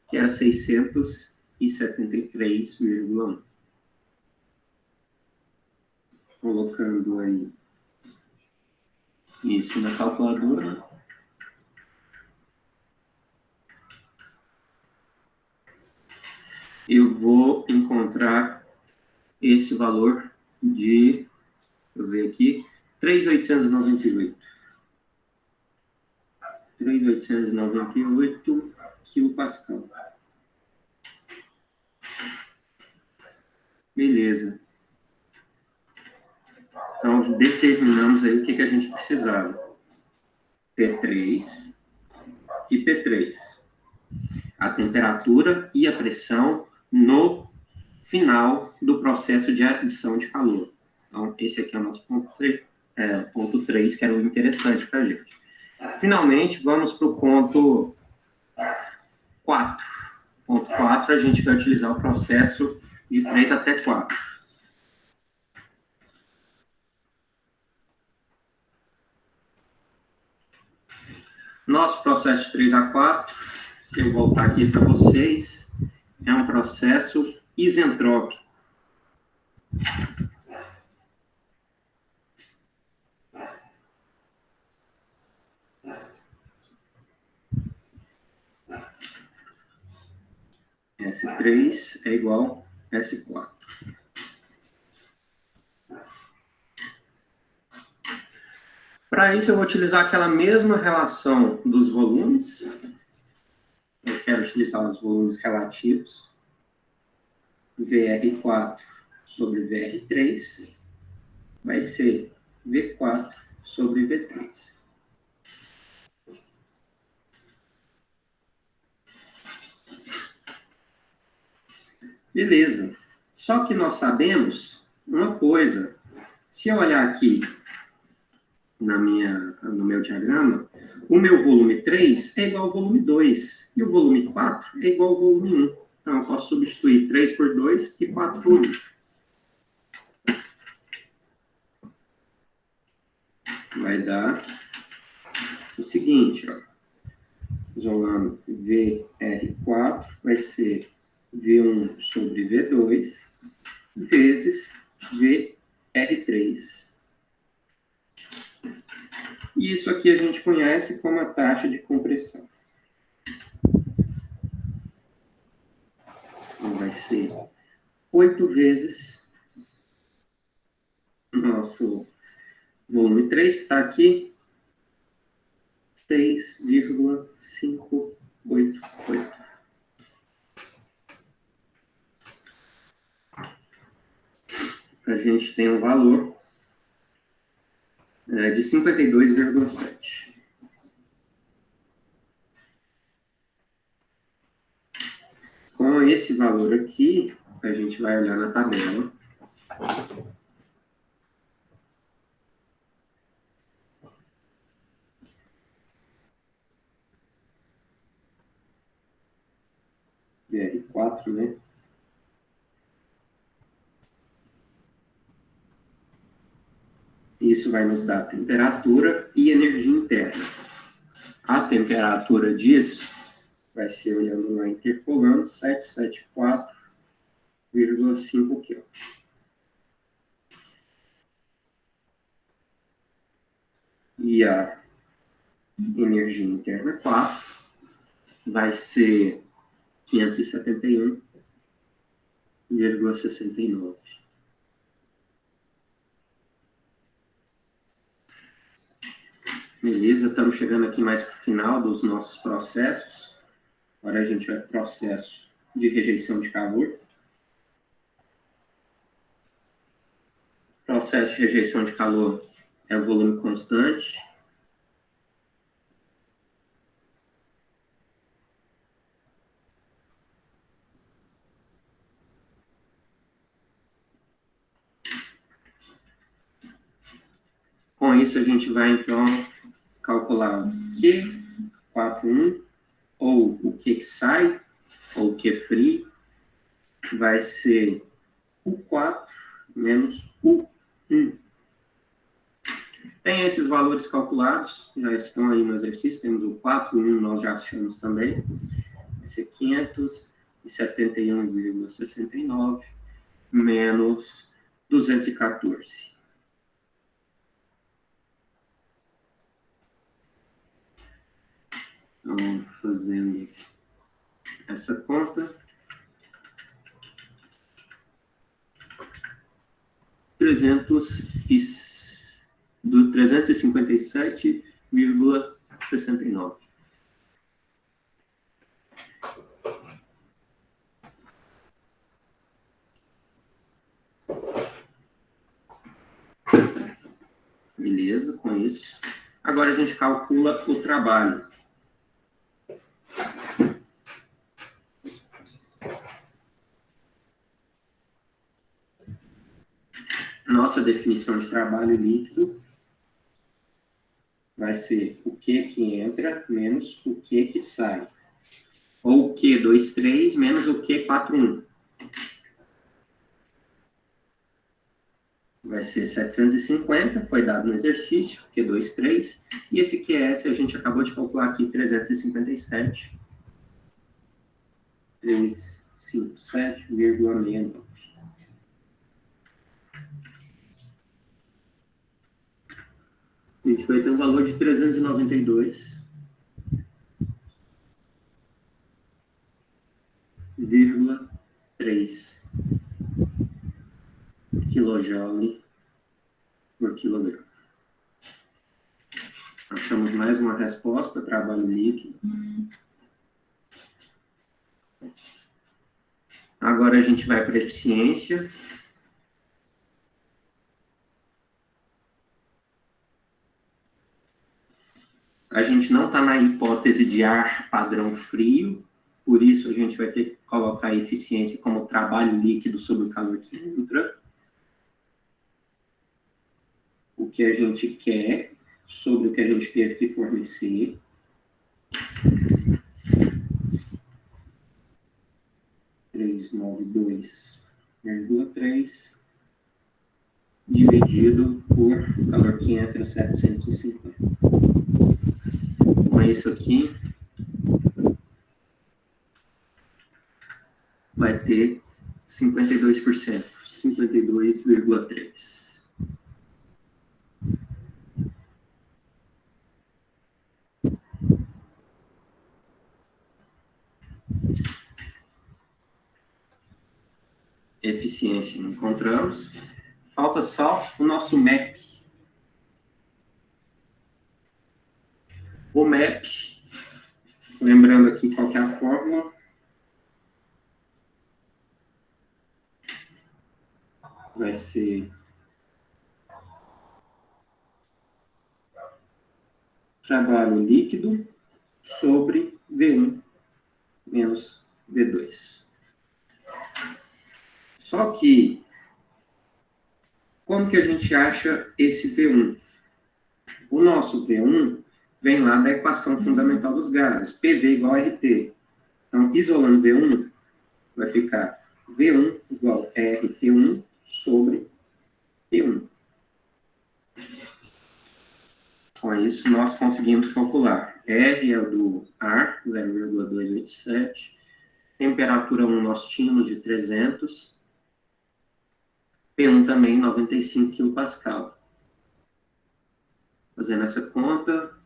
que era 673,1. Colocando aí isso na calculadora. Eu vou encontrar esse valor de, deixa eu ver aqui, 3.898. 3.898 kPa. Beleza. Então, determinamos aí o que a gente precisava. T3 e P3. A temperatura e a pressão no final do processo de adição de calor. Então, esse aqui é o nosso ponto 3, que era o interessante para a gente. Finalmente, vamos para o ponto 4. Ponto 4, a gente vai utilizar o processo de 3 até 4. Nosso processo de 3 a 4, se eu voltar aqui para vocês, é um processo isentrópico. S3 é igual a S4. Para isso, eu vou utilizar aquela mesma relação dos volumes. Eu quero utilizar os volumes relativos. VR4 sobre VR3 vai ser V4 sobre V3. Beleza. Só que nós sabemos uma coisa. Se eu olhar aqui no meu diagrama, o meu volume 3 é igual ao volume 2. E o volume 4 é igual ao volume 1. Então, eu posso substituir 3 por 2 e 4 por 1. Vai dar o seguinte, ó. Isolando VR4 vai ser V1 sobre V2 vezes VR3. E isso aqui a gente conhece como a taxa de compressão. Então, vai ser 8 vezes o nosso volume 3, que está aqui, 6,588. A gente tem um valor de 52,7. Com esse valor aqui, a gente vai olhar na tabela. VR4, né? Isso vai nos dar temperatura e energia interna. A temperatura disso vai ser, olhando lá, interpolando, 774,5 kg. E a energia interna 4 vai ser 571,69. Beleza, estamos chegando aqui mais para o final dos nossos processos. Agora a gente vai para o processo de rejeição de calor. O processo de rejeição de calor é o volume constante. Com isso, a gente vai, então, calcular o Q41, ou o Q que sai, ou o Q free, vai ser U4 menos U1. Tem esses valores calculados, já estão aí no exercício, temos o 4, o 1 nós já achamos também, vai ser 571,69 menos 214. Então, fazendo essa conta, 357,69. Beleza, com isso. Agora a gente calcula o trabalho. Nossa definição de trabalho líquido vai ser o Q que entra menos o Q que sai. Ou o Q23 menos o Q41. Vai ser 750, foi dado no exercício, Q23. E esse QS a gente acabou de calcular aqui, 357. 57,69. A gente vai ter um valor de 392,3 kJ por quilograma. Achamos mais uma resposta, trabalho líquido. Agora a gente vai para a eficiência. A gente não está na hipótese de ar padrão frio, por isso a gente vai ter que colocar a eficiência como trabalho líquido sobre o calor que entra. O que a gente quer sobre o que a gente teve que fornecer. (392,3) dividido por calor que entra 750. Então, isso aqui vai ter 52%, 52,3. Eficiência encontramos. Falta só o nosso MAP. O MAP, lembrando aqui qual que é a fórmula. Vai ser trabalho líquido sobre V1 menos V2. Só que, como que a gente acha esse V1? O nosso V1 vem lá da equação fundamental dos gases, PV igual a RT. Então, isolando V1, vai ficar V1 igual a RT1 sobre P1. Com isso, nós conseguimos calcular. R é o do ar, 0,287. Temperatura 1 nós tínhamos de 300. P1 também, 95 kPa. Fazendo essa conta.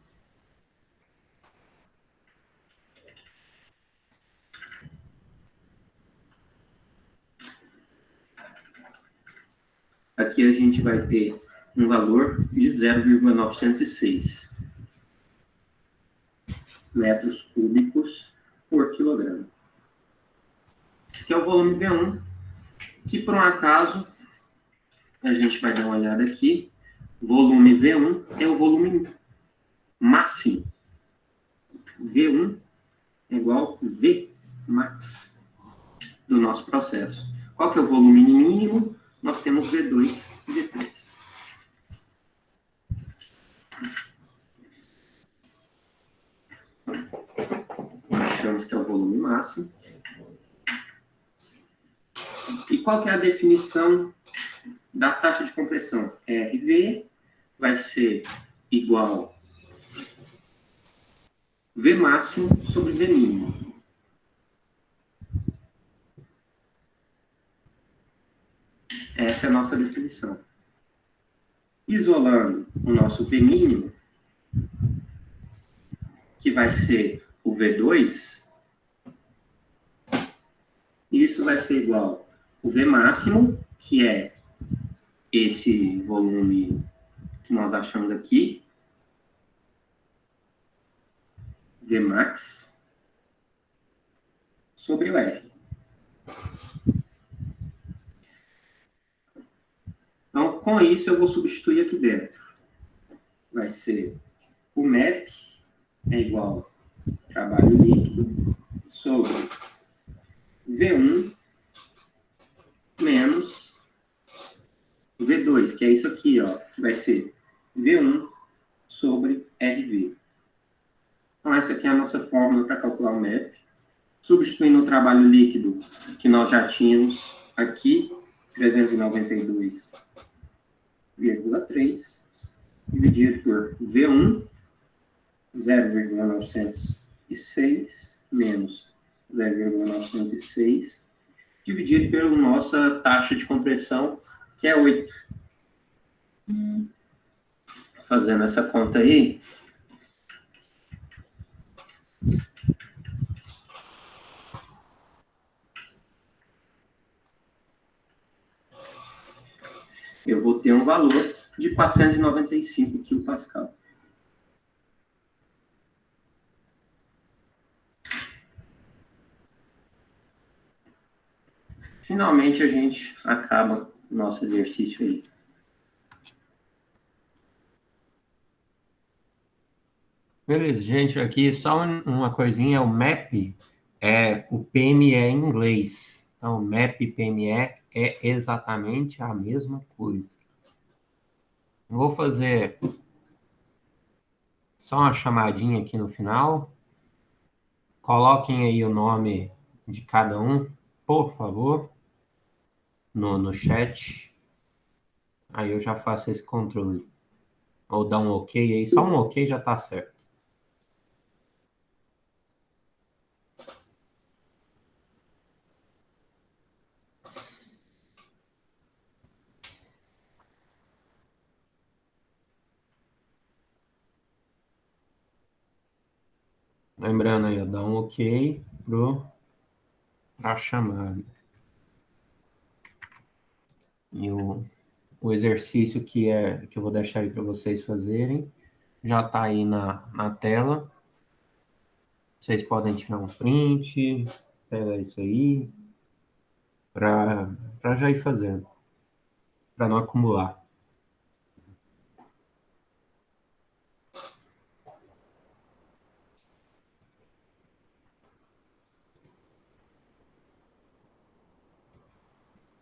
Aqui a gente vai ter um valor de 0,906 metros cúbicos por quilograma. Esse aqui é o volume V1, que por um acaso, a gente vai dar uma olhada aqui, volume V1 é o volume máximo. V1 é igual a V max do nosso processo. Qual que é o volume mínimo? Nós temos V2 e V3. Achamos que é o volume máximo. E qual que é a definição da taxa de compressão? RV vai ser igual V máximo sobre V mínimo. Essa é a nossa definição. Isolando o nosso V mínimo, que vai ser o V2, isso vai ser igual ao V máximo, que é esse volume que nós achamos aqui, V max, sobre o R. Então, com isso, eu vou substituir aqui dentro. Vai ser o MAP é igual a trabalho líquido sobre V1 menos V2, que é isso aqui, ó, que vai ser V1 sobre RV. Então, essa aqui é a nossa fórmula para calcular o MAP. Substituindo o trabalho líquido que nós já tínhamos aqui, 392,3, dividido por V1, 0,906, menos 0,906, dividido pela nossa taxa de compressão, que é 8. Fazendo essa conta aí, eu vou ter um valor de 495 kPa. Finalmente a gente acaba o nosso exercício aí. Beleza, gente, aqui só uma coisinha, o MAP é o PME em inglês. Então, MAP e PME é exatamente a mesma coisa. Vou fazer só uma chamadinha aqui no final. Coloquem aí o nome de cada um, por favor, no chat. Aí eu já faço esse controle. Ou dá um OK aí, só um OK já tá certo. Lembrando aí, dá um OK para a chamada. E o exercício que eu vou deixar aí para vocês fazerem já está aí na tela. Vocês podem tirar um print, pegar isso aí, para já ir fazendo, para não acumular.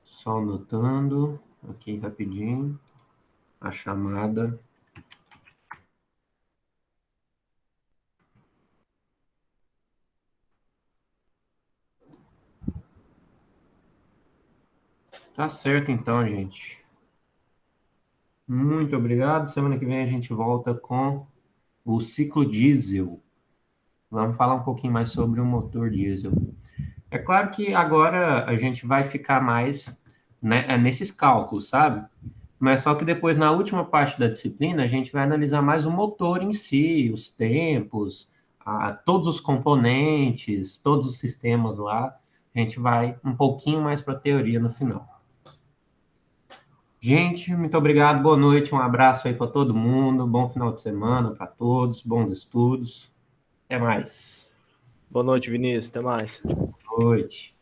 Só anotando aqui rapidinho a chamada. Tá certo então, gente. Muito obrigado. Semana que vem a gente volta com o ciclo diesel. Vamos falar um pouquinho mais sobre o motor diesel. É claro que agora a gente vai ficar mais, né, nesses cálculos, sabe? Mas só que depois, na última parte da disciplina, a gente vai analisar mais o motor em si, os tempos, todos os componentes, todos os sistemas lá. A gente vai um pouquinho mais para a teoria no final. Gente, muito obrigado, boa noite, um abraço aí para todo mundo, bom final de semana para todos, bons estudos. Até mais. Boa noite, Vinícius. Até mais. Boa noite.